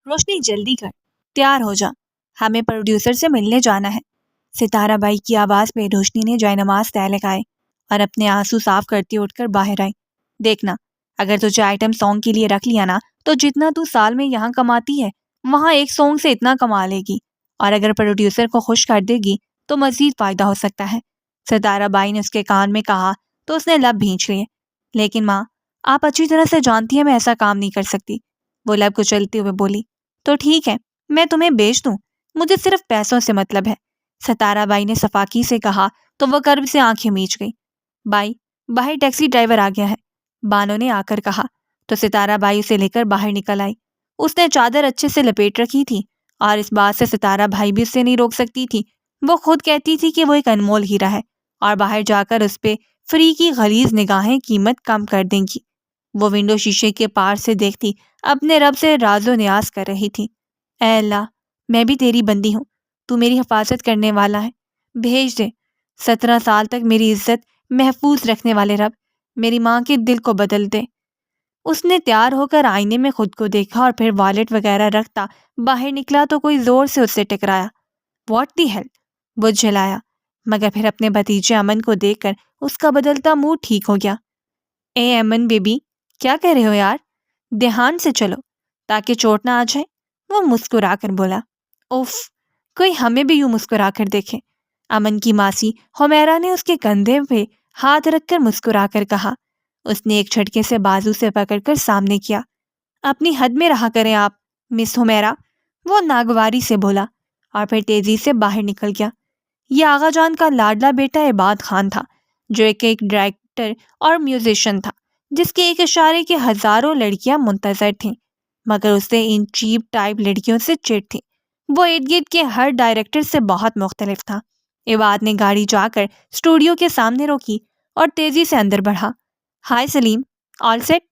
روشنی جلدی کر، تیار ہو جا، ہمیں پروڈیوسر سے ملنے جانا ہے۔ ستارہ بائی کی آواز پہ روشنی نے جائے نماز تہہ لگائے اور اپنے آنسو صاف کرتی اٹھ کر باہر آئی۔ دیکھنا، اگر تجھے آئٹم سانگ کے لیے رکھ لیا نا تو جتنا تو سال میں یہاں کماتی ہے وہاں ایک سانگ سے اتنا کما لے گی، اور اگر پروڈیوسر کو خوش کر دے گی تو مزید فائدہ ہو سکتا ہے۔ ستارہ بائی نے اس کے کان میں کہا تو اس نے لب بھینچ لیے۔ لیکن ماں، آپ اچھی طرح سے جانتی ہیں میں ایسا کام نہیں کر سکتی، وہ لب کچلتے ہوئے بولی۔ تو ٹھیک ہے، میں تمہیں بیچ دوں، مجھے صرف پیسوں سے مطلب ہے، ستارہ بائی نے صفاقی سے کہا تو وہ کرب سے آنکھیں میچ گئی۔ بائی، باہر ٹیکسی ڈرائیور آ گیا ہے، بانو نے آ کر کہا تو ستارہ بائی اسے لے کر باہر نکل آئی۔ اس نے چادر اچھے سے لپیٹ رکھی تھی اور اس بات سے ستارہ بھائی بھی اسے نہیں روک سکتی تھی۔ وہ خود کہتی تھی کہ وہ ایک انمول ہیرا ہے اور باہر جا کر اس پہ فری کی غلیظ نگاہیں قیمت کم کر دیں گی۔ وہ ونڈو شیشے کے پار سے دیکھتی اپنے رب سے راز و نیاز کر رہی تھی۔ اے اللہ، میں بھی تیری بندی ہوں، تو میری حفاظت کرنے والا ہے، بھیج دے۔ 17 سال تک میری عزت محفوظ رکھنے والے رب، میری ماں کے دل کو بدل دے۔ اس نے تیار ہو کر آئینے میں خود کو دیکھا اور پھر والیٹ وغیرہ رکھتا باہر نکلا تو کوئی زور سے اس سے ٹکرایا۔ واٹ دی ہیل، وہ جھلایا، مگر پھر اپنے بھتیجے امن کو دیکھ کر اس کا بدلتا موڈ ٹھیک ہو گیا۔ اے امن بیبی، کیا کہہ رہے ہو یار، دھیان سے چلو تاکہ چوٹ نہ آ جائے، وہ مسکرا کر بولا۔ اوف، کوئی ہمیں بھی یوں مسکرا کر دیکھے، امن کی ماسی حمیرہ نے اس کے کندھے پہ ہاتھ رکھ کر مسکرا کر کہا۔ اس نے ایک جھٹکے سے بازو سے پکڑ کر سامنے کیا۔ اپنی حد میں رہا کریں آپ مس حمیرہ، وہ ناگواری سے بولا اور پھر تیزی سے باہر نکل گیا۔ یہ آغا جان کا لاڈلا بیٹا عباد خان تھا، جو ایک ڈائریکٹر اور میوزیشین تھا جس کے ایک اشارے کے ہزاروں لڑکیاں منتظر تھیں، مگر اسے ان چیپ ٹائپ لڑکیوں سے چڑ تھی۔ وہ ارد گرد کے ہر ڈائریکٹر سے بہت مختلف تھا۔ عباد نے گاڑی جا کر اسٹوڈیو کے سامنے روکی اور تیزی سے اندر بڑھا۔ ہائے سلیم، آل سیٹ؟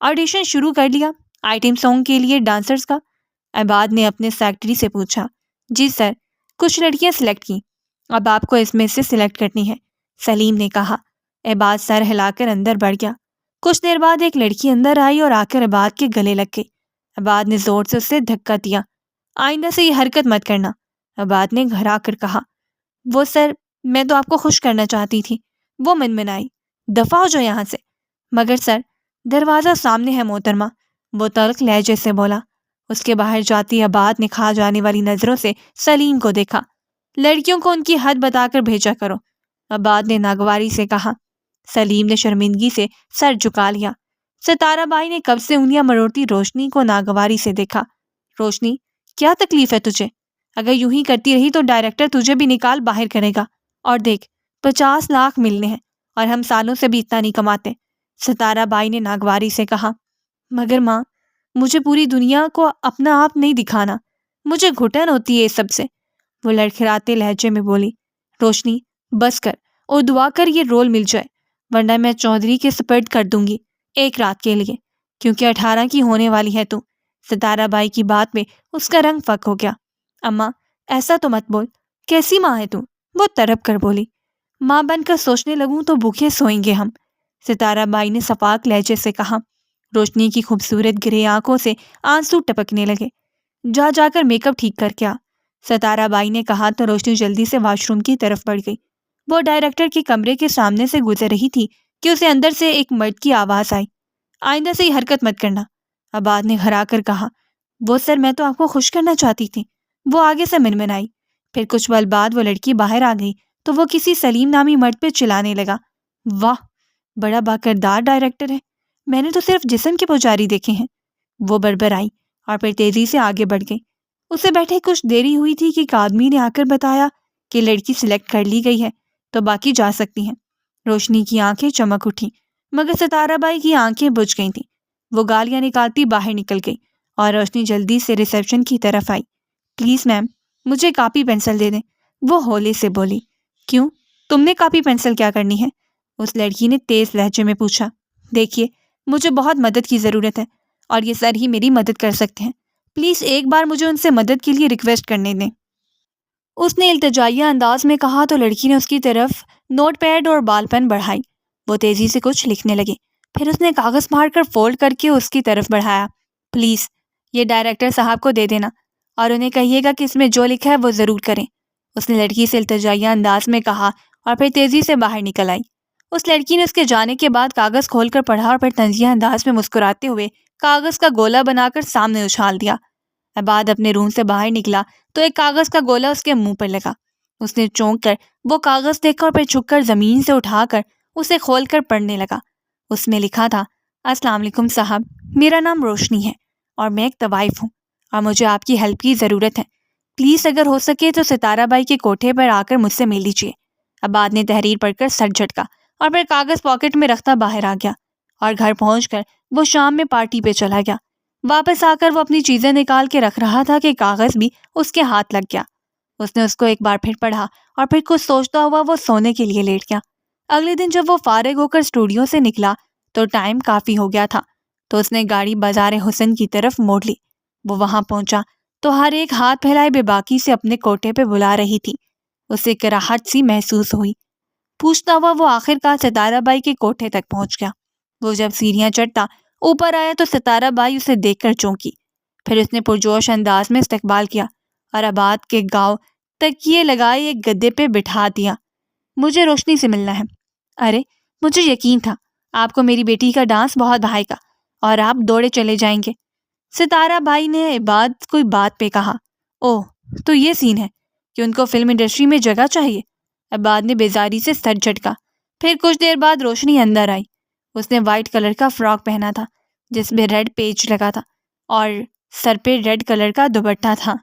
آڈیشن شروع کر لیا آئٹم سانگ کے لیے ڈانسرز کا؟ عباد نے اپنے سیکرٹری سے پوچھا۔ جی سر، کچھ لڑکیاں سلیکٹ کی، اب آپ کو اس میں سے سلیکٹ کرنی ہے، سلیم نے کہا۔ عباد سر ہلا کر اندر بڑھ گیا۔ کچھ دیر بعد ایک لڑکی اندر آئی اور آ کر عباد کے گلے لگ گئی۔ عباد نے زور سے اسے دھکا دیا۔ آئندہ سے یہ حرکت مت کرنا، عباد نے گھرا کر کہا۔ وہ سر، میں تو آپ کو خوش کرنا چاہتی تھی، وہ منمنائی۔ دفع ہو جاؤ یہاں سے۔ مگر سر، دروازہ سامنے ہے محترمہ، وہ تلخ لہجے سے بولا۔ اس کے باہر جاتی عباد نے کھا جانے والی نظروں سے سلیم کو دیکھا۔ لڑکیوں کو ان کی حد بتا کر بھیجا کرو، عباد نے ناگواری سے کہا۔ سلیم نے شرمندگی سے سر جھکا لیا۔ ستارہ بائی نے کب سے انگلیاں مروڑتی روشنی کو ناگواری سے دیکھا۔ روشنی، کیا تکلیف ہے تجھے؟ اگر یوں ہی کرتی رہی تو ڈائریکٹر تجھے بھی نکال باہر کرے گا، اور دیکھ 50 لاکھ ملنے ہیں اور ہم سالوں سے بھی اتنا نہیں کماتے، ستارہ بائی نے ناگواری سے کہا۔ مگر ماں، مجھے پوری دنیا کو اپنا آپ نہیں دکھانا، مجھے گھٹن ہوتی ہے اس سب سے، وہ لڑکھڑاتے لہجے میں بولی۔ روشنی، بس کر اور دعا کر یہ رول مل جائے، ورنہ میں چودھری کے سپرد کر دوں گی ایک رات کے لیے، کیونکہ 18 کی ہونے والی ہے تو۔ ستارہ بائی کی بات میں اس کا رنگ فک ہو گیا۔ اماں، ایسا تو مت بول، کیسی ماں ہے تو، وہ تڑپ کر بولی۔ ماں بن کر سوچنے لگوں تو بھوکے سوئیں گے ہم، ستارہ بائی نے صفاق لہجے سے کہا۔ روشنی کی خوبصورت گرے آنکھوں سے آنسو ٹپکنے لگے۔ جا جا کر میک اپ ٹھیک کر کے آ، ستارہ بائی نے کہا تو روشنی جلدی سے واش روم کی طرف بڑھ گئی۔ وہ ڈائریکٹر کے کمرے کے سامنے سے گزر رہی تھی کہ اسے اندر سے ایک مرد کی آواز آئی۔ آئندہ سے یہ حرکت مت کرنا، عباد نے گھرا کر کہا۔ وہ سر، میں تو آپ کو خوش کرنا چاہتی تھی، وہ آگے سے منمنائی۔ پھر کچھ پل بعد وہ لڑکی باہر آ گئی تو وہ کسی سلیم نامی مرد پہ چلانے لگا۔ واہ، بڑا باکردار ڈائریکٹر ہے، میں نے تو صرف جسم کے پجاری دیکھے ہیں، وہ بربرائی اور پھر تیزی سے آگے بڑھ گئی۔ اسے بیٹھے کچھ دیری ہوئی تھی کہ ایک آدمی نے آ کر بتایا کہ لڑکی سلیکٹ کر لی گئی ہے تو باقی جا سکتی ہیں۔ روشنی کی آنکھیں چمک اٹھی، مگر ستارہ بائی کی آنکھیں بجھ گئی تھیں۔ وہ گالیاں نکالتی باہر نکل گئی اور روشنی جلدی سے ریسیپشن کی طرف آئی۔ پلیز میم، مجھے کاپی پینسل دے دیں، وہ ہولے سے بولی۔ کیوں، تم نے کاپی پینسل کیا کرنی ہے؟ اس لڑکی نے تیز لہجے میں پوچھا۔ دیکھیے، مجھے بہت مدد کی ضرورت ہے اور یہ سر ہی میری مدد کر سکتے ہیں، پلیز ایک بار مجھے ان سے مدد کے لیے ریکویسٹ کرنے دیں، اس نے التجائیہ انداز میں کہا تو لڑکی نے اس کی طرف نوٹ پیڈ اور بال پین بڑھائی۔ وہ تیزی سے کچھ لکھنے لگی، پھر اس نے کاغذ پھاڑ کر فولڈ کر کے اس کی طرف بڑھایا۔ پلیز یہ ڈائریکٹر صاحب کو دے دینا اور انہیں کہیے گا کہ اس میں جو لکھا ہے وہ ضرور کریں، اس نے لڑکی سے التجائیہ انداز میں کہا اور پھر تیزی سے باہر نکل آئی۔ اس لڑکی نے اس کے جانے کے بعد کاغذ کھول کر پڑھا اور پھر طنزیہ انداز میں مسکراتے ہوئے کاغذ کا گولا بنا کر سامنے اچھال دیا۔ عباد اپنے روم سے باہر نکلا تو ایک کاغذ کا گولا اس کے منہ پر لگا۔ اس نے چونک کر وہ کاغذ دیکھا اور پھر چھک کر زمین سے اٹھا کر اسے کھول کر پڑھنے لگا۔ اس میں لکھا تھا، السلام علیکم صاحب، میرا نام روشنی ہے اور میں ایک طوائف ہوں اور مجھے آپ کی ہیلپ کی ضرورت ہے۔ پلیز اگر ہو سکے تو ستارہ بائی کے کوٹھے پر آ کر مجھ سے مل لیجیے۔ عباد نے تحریر پڑھ کر سر جھٹکا اور پھر کاغذ پاکٹ میں رکھتا باہر آ گیا اور گھر پہنچ کر وہ شام میں پارٹی پہ چلا گیا۔ واپس آ کر وہ اپنی چیزیں نکال کے رکھ رہا تھا کہ کاغذ بھی اس کے ہاتھ لگ گیا۔ اس نے اس کو ایک بار پھر پڑھا اور پھر کچھ سوچتا ہوا وہ سونے کے لیے لیٹ گیا۔ اگلے دن جب وہ فارغ ہو کر اسٹوڈیو سے نکلا تو ٹائم کافی ہو گیا تھا، تو اس نے گاڑی بازار حسن کی طرف موڑ لی۔ وہ وہاں پہنچا تو ہر ایک ہاتھ پھیلائے بے باکی سے اپنے کوٹھے پہ بلا رہی تھی۔ اسے کراہٹ سی محسوس ہوئی۔ پوچھتا ہوا وہ آخر کار ستارہ بائی کے کوٹھے تک پہنچ گیا۔ وہ جب سیڑھیاں چڑھتا اوپر آیا تو ستارہ بائی اسے دیکھ کر چونکی۔ پھر اس نے پرجوش انداز میں استقبال کیا اور عباد کے گاؤں تکیے لگائے ایک گدے پہ بٹھا دیا۔ مجھے روشنی سے ملنا ہے۔ ارے مجھے یقین تھا آپ کو میری بیٹی کا ڈانس بہت بھائے گا اور آپ دوڑے چلے جائیں گے۔ ستارہ بھائی نے عباد کوئی بات پہ کہا، اوہ تو یہ سین ہے کہ ان کو فلم انڈسٹری میں جگہ چاہیے۔ عباد نے بیزاری سے سر جھٹکا۔ پھر کچھ دیر بعد روشنی اندر آئی۔ اس نے وائٹ کلر کا فراک پہنا تھا جس میں ریڈ پیچ لگا تھا اور سر پہ ریڈ کلر کا دوپٹہ تھا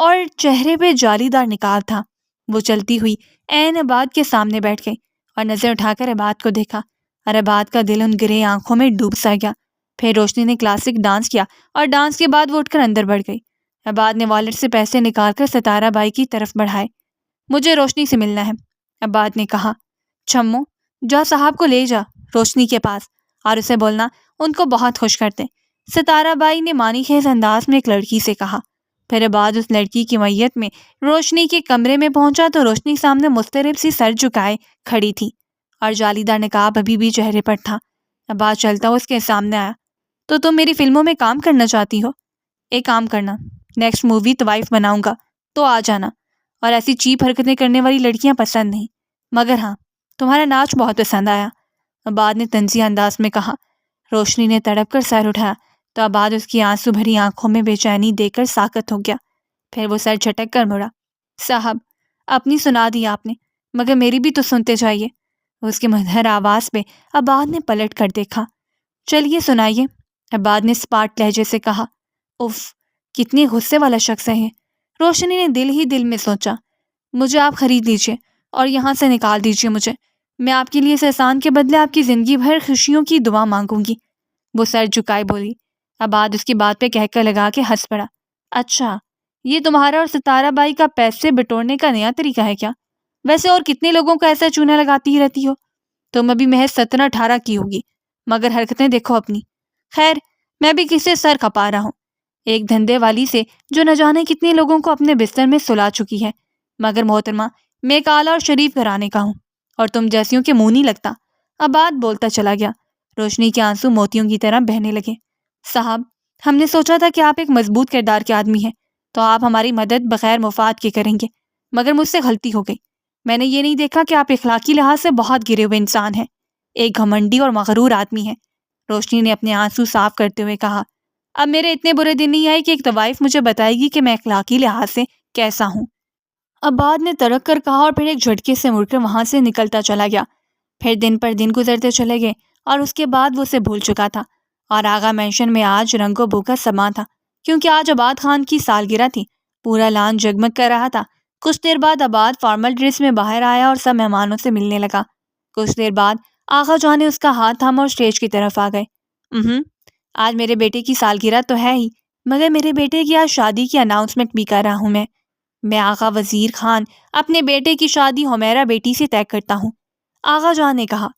اور چہرے پہ جالی دار نقاب تھا۔ وہ چلتی ہوئی عین عباد کے سامنے بیٹھ گئی اور نظر اٹھا کر عباد کو دیکھا اور عباد کا دل ان گرے آنکھوں میں ڈوب سا گیا۔ پھر روشنی نے کلاسک ڈانس کیا اور ڈانس کے بعد وہ اٹھ کر اندر بڑھ گئی۔ عباد نے والٹ سے پیسے نکال کر ستارہ بائی کی طرف بڑھائے۔ مجھے روشنی سے ملنا ہے، عباد نے کہا۔ چھمو جا صاحب کو لے جا روشنی کے پاس اور اسے بولنا ان کو بہت خوش کرتے، ستارہ بائی نے معنی خیز انداز میں ایک لڑکی سے کہا۔ پھر عباد اس لڑکی کی میت میں روشنی کے کمرے میں پہنچا تو روشنی سامنے مضطرب سی سر جھکائے کھڑی تھی اور جالی دار نقاب ابھی بھی چہرے پر تھا۔ عباد چلتا ہوا اس کے سامنے آیا، تو تم میری فلموں میں کام کرنا چاہتی ہو؟ ایک کام کرنا، نیکسٹ مووی طوائف بناؤں گا تو آ جانا، اور ایسی چیپ حرکتیں کرنے والی لڑکیاں پسند نہیں، مگر ہاں تمہارا ناچ بہت پسند آیا، عباد نے طنزیہ انداز میں کہا۔ روشنی نے تڑپ کر سر اٹھایا تو عباد اس کی آنسو بھری آنکھوں میں بے چینی دیکھ کر ساکت ہو گیا۔ پھر وہ سر جھٹک کر مڑا۔ صاحب اپنی سنا دی آپ نے، مگر میری بھی تو سنتے چاہیے۔ اس کے مدھر آواز پہ عباد نے پلٹ کر دیکھا۔ چلیے سنائیے، عباد نے اسپاٹ لہجے سے کہا۔ اف کتنی غصے والا شخص ہے یہ، روشنی نے دل ہی دل میں سوچا۔ مجھے آپ خرید لیجیے اور یہاں سے نکال دیجیے مجھے، میں آپ کے لیے اس احسان کے بدلے آپ کی زندگی بھر خوشیوں کی دعا مانگوں گی۔ وہ سر جھکائے بولی۔ عباد اس کی بات پہ کہہ لگا کے ہنس پڑا۔ اچھا یہ تمہارا اور ستارہ بائی کا پیسے بٹورنے کا نیا طریقہ ہے کیا؟ ویسے اور کتنے لوگوں کو ایسا چونا لگاتی ہی رہتی ہو؟ تم ابھی محض 17-18 کی ہوگی، مگر حرکتیں دیکھو اپنی۔ خیر میں بھی کسے سر کھپا رہا ہوں، ایک دھندے والی سے جو نہ جانے کتنے لوگوں کو اپنے بستر میں سلا چکی ہے، مگر محترمہ میں ایک اعلیٰ اور شریف گھرانے کا ہوں اور تم جیسیوں کے منہ نہیں لگتا۔ عباد بولتا چلا گیا۔ روشنی کے آنسو موتیوں کی طرح بہنے لگے۔ صاحب ہم نے سوچا تھا کہ آپ ایک مضبوط کردار کے آدمی ہیں تو آپ ہماری مدد بغیر مفاد کے کریں گے، مگر مجھ سے غلطی ہو گئی۔ میں نے یہ نہیں دیکھا کہ آپ اخلاقی لحاظ سے بہت گرے ہوئے انسان ہیں، ایک گھمنڈی اور مغرور آدمی ہیں۔ روشنی نے اپنے آنسو صاف کرتے ہوئے کہا۔ اب میرے اتنے برے دن نہیں آئے کہ ایک طوائف مجھے بتائے گی کہ میں اخلاقی لحاظ سے کیسا ہوں۔ عباد نے تڑک کر کہا اور پھر ایک جھٹکے سے مڑ کر وہاں سے نکلتا چلا گیا۔ پھر دن پر دن گزرتے چلے گئے اور اس کے بعد وہ اسے بھول چکا تھا، اور آغا مینشن میں آج رنگ و بو کا سماں تھا کیونکہ آج عباد خان کی سالگرہ تھی۔ پورا لان جگمگ کر رہا تھا۔ کچھ دیر بعد عباد فارمل ڈریس میں باہر آیا اور سب مہمانوں سے ملنے لگا۔ کچھ دیر بعد آغا جان نے اس کا ہاتھ تھاما اور اسٹیج کی طرف آ گئے۔ آج میرے بیٹے کی سالگرہ تو ہے ہی، مگر میرے بیٹے کی آج شادی کی اناؤنسمنٹ بھی کر رہا ہوں میں آغا وزیر خان اپنے بیٹے کی شادی حمیرہ بیٹی سے طے کرتا ہوں، آغا جان نے کہا۔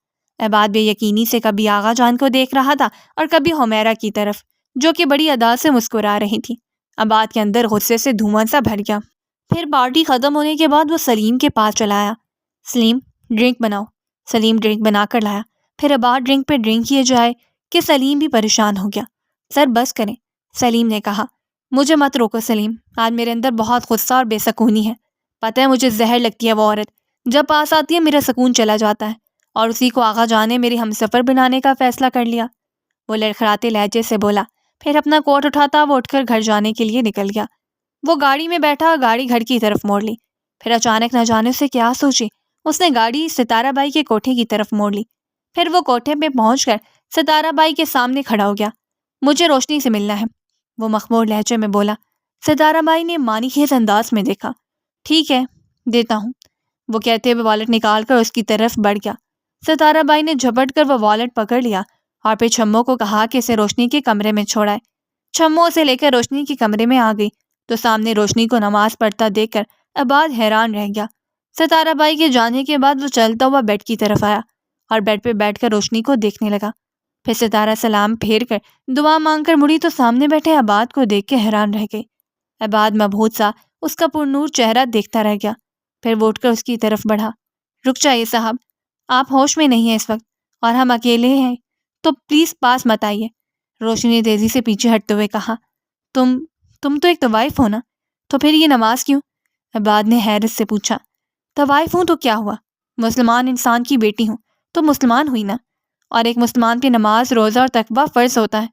عباد بے یقینی سے کبھی آغا جان کو دیکھ رہا تھا اور کبھی حمیرہ کی طرف، جو کہ بڑی ادا سے مسکرا رہی تھی۔ عباد کے اندر غصے سے دھواں سا بھر گیا۔ پھر پارٹی ختم ہونے کے بعد وہ سلیم کے پاس چلا آیا۔ سلیم ڈرنک بناؤ۔ سلیم ڈرنک بنا کر لایا۔ پھر عباد ڈرنک پہ ڈرنک کیے جائے کہ سلیم بھی پریشان ہو گیا۔ سر بس کریں، سلیم نے کہا۔ مجھے مت روکو سلیم، آج میرے اندر بہت غصہ اور بے سکونی ہے۔ پتہ ہے مجھے زہر لگتی ہے وہ عورت، جب پاس آتی ہے میرا سکون چلا جاتا ہے، اور اسی کو آغا جان نے میری ہمسفر بنانے کا فیصلہ کر لیا۔ وہ لڑکھڑاتے لہجے سے بولا، پھر اپنا کوٹ اٹھاتا وہ اٹھ کر گھر جانے کے لیے نکل گیا۔ وہ گاڑی میں بیٹھا اور گاڑی گھر کی طرف موڑ لی۔ پھر اچانک نہ جانے سے کیا سوچی، اس نے گاڑی ستارہ بائی کے کوٹھے کی طرف موڑ لی۔ پھر وہ کوٹھے پہ پہنچ کر ستارہ بائی کے سامنے کھڑا ہو گیا۔ مجھے روشنی سے ملنا ہے، وہ مخمور لہجے میں بولا۔ ستارہ بائی نے مانی خیز انداز میں دیکھا۔ ٹھیک ہے، دیتا ہوں، وہ کہتے ہوئے والٹ نکال کر اس کی طرف بڑھ گیا۔ ستارہ بائی نے جھپٹ کر وہ والٹ پکڑ لیا اور پھر چھمو کو کہا کہ اسے روشنی کے کمرے میں چھوڑائے۔ چھمو اسے لے کر روشنی کے کمرے میں آ گئی تو سامنے روشنی کو نماز پڑھتا دیکھ کر عباد حیران رہ گیا۔ ستارہ بائی کے جانے کے بعد وہ چلتا ہوا بیڈ کی طرف آیا اور بیڈ پہ بیٹھ کر روشنی کو دیکھنے لگا۔ پھر ستارہ سلام پھیر کر دعا مانگ کر مڑی تو سامنے بیٹھے عباد کو دیکھ کے حیران رہ گئی۔ عباد مبہوت سا اس کا پرنور چہرہ دیکھتا رہ گیا۔ پھر وہ اٹھ کر اس کی طرف بڑھا۔ رک جائیے صاحب، آپ ہوش میں نہیں ہیں اس وقت اور ہم اکیلے ہیں تو پلیز پاس مت آئیے، روشنی نے تیزی سے پیچھے ہٹتے ہوئے کہا۔ تم تو ایک طوائف ہو نا، تو پھر یہ نماز کیوں؟ عباد نے حیرت سے پوچھا۔ طوائف ہوں تو کیا ہوا، مسلمان انسان کی بیٹی ہوں تو مسلمان ہوئی نا، اور ایک مسلمان پہ نماز روزہ اور تقویٰ فرض ہوتا ہے۔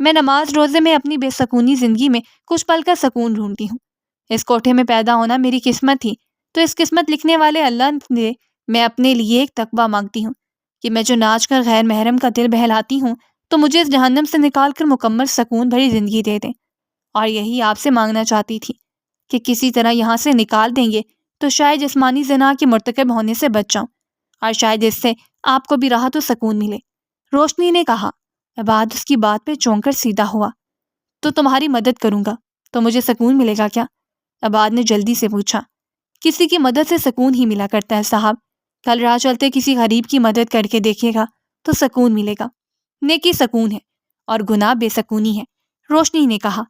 میں نماز روزے میں اپنی بے سکونی زندگی میں کچھ پل کا سکون ڈھونڈتی ہوں۔ اس کوٹھے میں پیدا ہونا میری قسمت تھی، تو اس قسمت لکھنے والے اللہ نے میں اپنے لیے ایک تقویٰ مانگتی ہوں کہ میں جو ناچ کر غیر محرم کا دل بہلاتی ہوں تو مجھے اس جہنم سے نکال کر مکمل سکون بھری زندگی دے دیں، اور یہی آپ سے مانگنا چاہتی تھی کہ کسی طرح یہاں سے نکال دیں گے تو شاید جسمانی زنا کے مرتکب ہونے سے بچ جاؤں، اور شاید اس سے آپ کو بھی راحت و سکون ملے، روشنی نے کہا۔ عباد اس کی بات پہ چونک کر سیدھا ہوا۔ تو تمہاری مدد کروں گا تو مجھے سکون ملے گا کیا؟ عباد نے جلدی سے پوچھا۔ کسی کی مدد سے سکون ہی ملا کرتا ہے صاحب، کل راہ چلتے کسی غریب کی مدد کر کے دیکھیے گا تو سکون ملے گا۔ نیکی سکون ہے اور گناہ بے سکونی ہے، روشنی نے کہا۔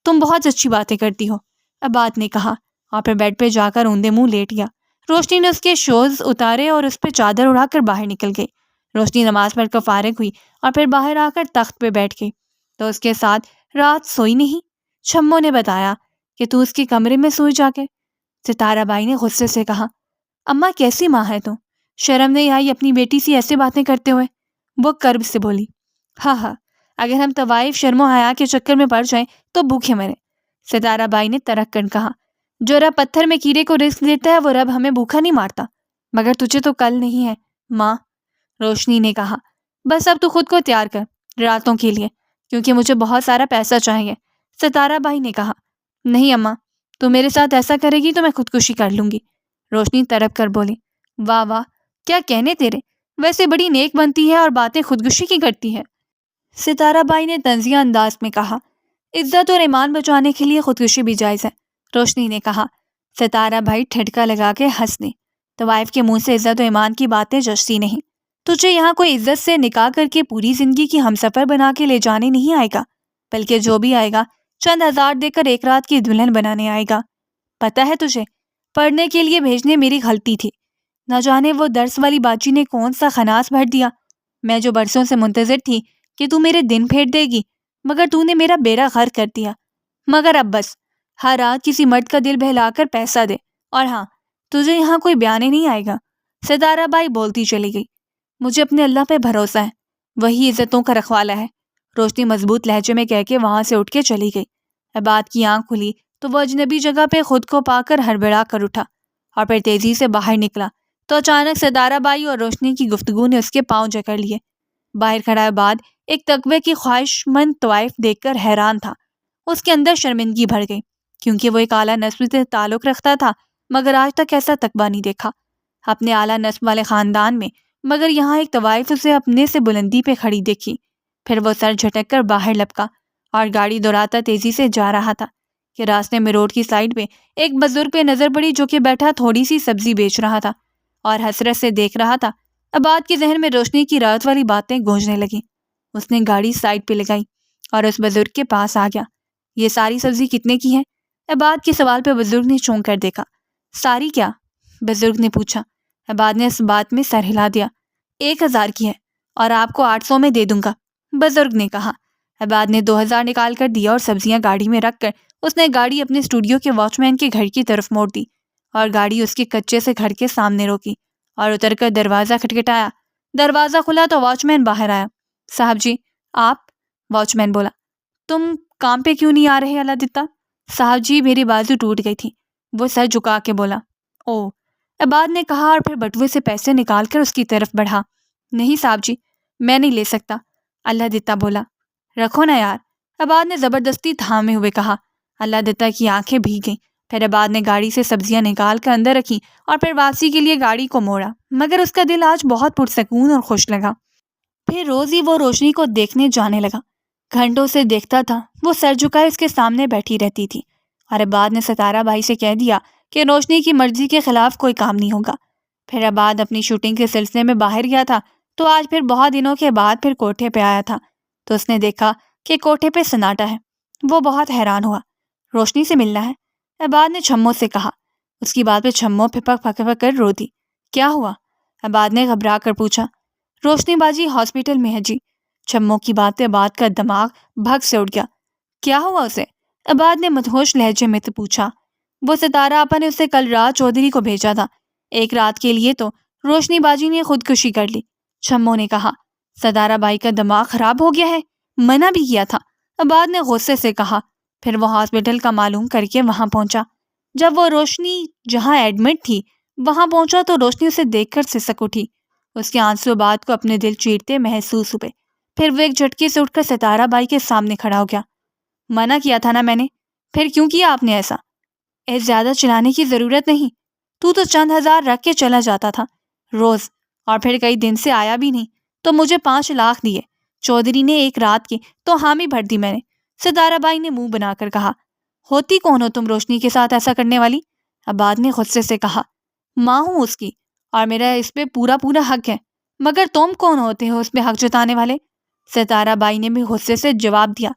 تم بہت اچھی باتیں کرتی ہو، عباد نے کہا، اور پھر بیڈ پہ جا کر اوندے منہ لیٹ گیا۔ روشنی نے اس کے شوز اتارے اور اس پہ چادر اڑا کر باہر نکل گئی۔ روشنی نماز پڑھ کر فارغ ہوئی اور پھر باہر آ کر تخت پہ بیٹھ گئی تو اس کے ساتھ رات سوئی نہیں۔ چھمو نے بتایا کہ تو اس کے کمرے میں سوئی جا کے۔ ستارہ بائی نے غصے سے کہا، اماں کیسی ماں ہے تم، شرم نہیں آئی اپنی بیٹی سے ایسے باتیں کرتے ہوئے؟ وہ کرب سے بولی۔ ہاں، اگر ہم طوائف شرم و حیا کے چکر میں پڑ جائیں تو بھوکے مریں، ستارہ بائی نے ترک کر کہا۔ جو رب پتھر میں کیڑے کو رزق دیتا ہے وہ رب ہمیں بھوکا نہیں مارتا، مگر تجھے تو کل نہیں ہے ماں، روشنی نے کہا۔ بس اب تو خود کو تیار کر راتوں کے لیے، کیونکہ مجھے بہت سارا پیسہ چاہیے، ستارہ بائی نے کہا۔ نہیں اماں، تو میرے ساتھ ایسا کرے گی تو میں خودکشی کر لوں گی، روشنی تڑپ کر بولی۔ واہ واہ، کیا کہنے تیرے، ویسے بڑی نیک بنتی ہے اور باتیں خودکشی کی کرتی ہے، ستارہ بائی نے طنزیہ انداز میں کہا۔ عزت اور ایمان بچانے کے لیے خودکشی بھی جائز ہے، روشنی نے کہا۔ ستارہ بھائی ٹھٹکا لگا کے ہنس دے۔ طوائف کے منہ سے عزت و ایمان کی باتیں جچتی نہیں، تجھے یہاں کوئی عزت سے نکاح کر کے پوری زندگی کی ہمسفر بنا کے لے جانے نہیں آئے گا، بلکہ جو بھی آئے گا چند ہزار دے کر ایک رات کی دلہن بنانے آئے گا۔ پتہ ہے تجھے، پڑھنے کے لیے بھیجنے میری غلطی تھی، نہ جانے وہ درس والی باجی نے کون سا خناس بھر دیا۔ میں جو برسوں سے منتظر تھی کہ تو میرے دن پھیر دے گی، مگر تو نے میرا بیڑا غرق کر دیا۔ مگر اب بس، ہر رات کسی مرد کا دل بہلا کر پیسہ دے، اور ہاں، تجھے یہاں کوئی بیانے نہیں آئے گا، ستارہ بائی بولتی چلی گئی۔ مجھے اپنے اللہ پہ بھروسہ ہے، وہی عزتوں کا رکھوالا ہے، روشنی مضبوط لہجے میں کہہ کے وہاں سے اٹھ کے چلی گئی۔ عباد کی آنکھ کھلی تو وہ اجنبی جگہ پہ خود کو پا کر ہڑبڑا کر اٹھا اور پھر تیزی سے باہر نکلا تو اچانک ستارہ بائی اور روشنی کی گفتگو نے اس کے پاؤں جکڑ لیے۔ باہر کھڑا عباد ایک تقوی کی خواہش مند طوائف دیکھ کر حیران تھا۔ اس کے اندر شرمندگی بھر گئی، کیونکہ وہ ایک اعلیٰ نسل سے تعلق رکھتا تھا مگر آج تک ایسا تقویٰ نہیں دیکھا اپنے اعلیٰ نسل والے خاندان میں، مگر یہاں ایک طوائف اسے اپنے سے بلندی پہ کھڑی دیکھی۔ پھر وہ سر جھٹک کر باہر لپکا اور گاڑی دوڑاتا تیزی سے جا رہا تھا کہ راستے میں روڈ کی سائڈ پہ ایک بزرگ پہ نظر پڑی جو کہ بیٹھا تھوڑی سی سبزی بیچ رہا تھا اور حسرت سے دیکھ رہا تھا۔ عباد کے ذہن میں روشنی کی رات والی باتیں گونجنے لگیں۔ اس نے گاڑی سائڈ پہ لگائی اور اس بزرگ کے پاس آ گیا۔ یہ ساری سبزی کتنے کی ہے؟ عباد کے سوال پہ بزرگ نے چونک کر دیکھا۔ ساری کیا؟ بزرگ نے پوچھا۔ عباد نے اس بات میں سر ہلا دیا۔ 1000 کی ہے اور آپ کو 800 میں دے دوں گا، بزرگ نے کہا۔ عباد نے 2000 نکال کر دیا اور سبزیاں گاڑی میں رکھ کر اس نے گاڑی اپنے اسٹوڈیو کے واچ مین کے گھر کی طرف موڑ دی اور گاڑی اس کے کچے سے گھر کے سامنے روکی اور اتر کر دروازہ کھٹکھٹایا۔ دروازہ کھلا تو واچ مین باہر آیا۔ صاحب جی آپ؟ واچ مین بولا۔ تم کام پہ کیوں نہیں آ رہے علادتہ؟ صاحب جی میری بازو ٹوٹ گئی تھی، وہ سر جھکا کے بولا۔ او، عباد نے کہا اور پھر بٹوے سے پیسے نکال کر اس کی طرف بڑھا۔ نہیں صاحب جی میں نہیں لے سکتا، علادتہ بولا۔ رکھو نا یار، عباد نے زبردستی تھامے ہوئے کہا۔ علادتہ کی آنکھیں بھیگ گئیں۔ پھر عباد نے گاڑی سے سبزیاں نکال کر اندر رکھی اور پھر واپسی کے لیے گاڑی کو موڑا، مگر اس کا دل آج بہت پرسکون اور خوش لگا۔ پھر روز ہی وہ روشنی کو دیکھنے جانے لگا۔ گھنٹوں سے دیکھتا تھا، وہ سر جھکائے اس کے سامنے بیٹھی رہتی تھی۔ اور عباد نے ستارہ بھائی سے کہہ دیا کہ روشنی کی مرضی کے خلاف کوئی کام نہیں ہوگا۔ پھر عباد اپنی شوٹنگ کے سلسلے میں باہر گیا تھا تو آج پھر بہت دنوں کے بعد پھر کوٹھے پہ آیا تھا تو اس نے دیکھا کہ کوٹھے پہ سناٹا ہے۔ وہ بہت حیران ہوا۔ روشنی سے ملنا ہے؟ عباد نے چھمو سے کہا۔ اس کی بات پہ چھمو پھپک پھک کر رو دی۔ کیا ہوا؟ عباد نے گھبرا کر پوچھا۔ روشنی باجی ہاسپٹل میں ہے جی۔ چھمو کی بات پہ عباد کا دماغ بھگ سے اٹھ گیا۔ کیا ہوا اسے؟ عباد نے مدہوش لہجے میں تو پوچھا۔ وہ ستارہ آپا نے اسے کل رات چودھری کو بھیجا تھا، ایک رات کے لیے تو روشنی باجی نے خودکشی کر لی۔ چھمو نے کہا۔ ستارہ بائی کا دماغ خراب ہو گیا ہے، منع بھی کیا تھا، عباد نے غصے سے کہا۔ پھر وہ ہاسپٹل کا معلوم کر کے وہاں پہنچا۔ جب وہ روشنی جہاں ایڈمٹ تھی وہاں پہنچا تو روشنی اسے دیکھ کر سسک اٹھی۔ اس کے آنسو عباد کو اپنے دل چیرتے محسوس ہوئے۔ پھر وہ ایک جھٹکے سے اٹھ کر ستارہ بائی کے سامنے کھڑا ہو گیا۔ منع کیا تھا نا میں نے، پھر کیوں کیا آپ نے ایسا؟ زیادہ چلانے کی ضرورت نہیں، تو چند ہزار رکھ کے چلا جاتا تھا روز، اور پھر کئی دن سے آیا بھی نہیں تو مجھے 5 لاکھ دیے چودھری نے ایک رات کی تو حامی بھر دی میں نے۔ ستارہ بائی نے منہ بنا کر کہا۔ ہوتی کون ہو تم روشنی کے ساتھ ایسا کرنے والی؟ عباد نے غصے سے کہا۔ ماں ہوں اس کی اور میرا اس پہ پورا حق ہے، مگر تم کون ہوتے ہو اس پہ حق جتانے والے؟ ستارہ بائی نے بھی غصے سے جواب دیا۔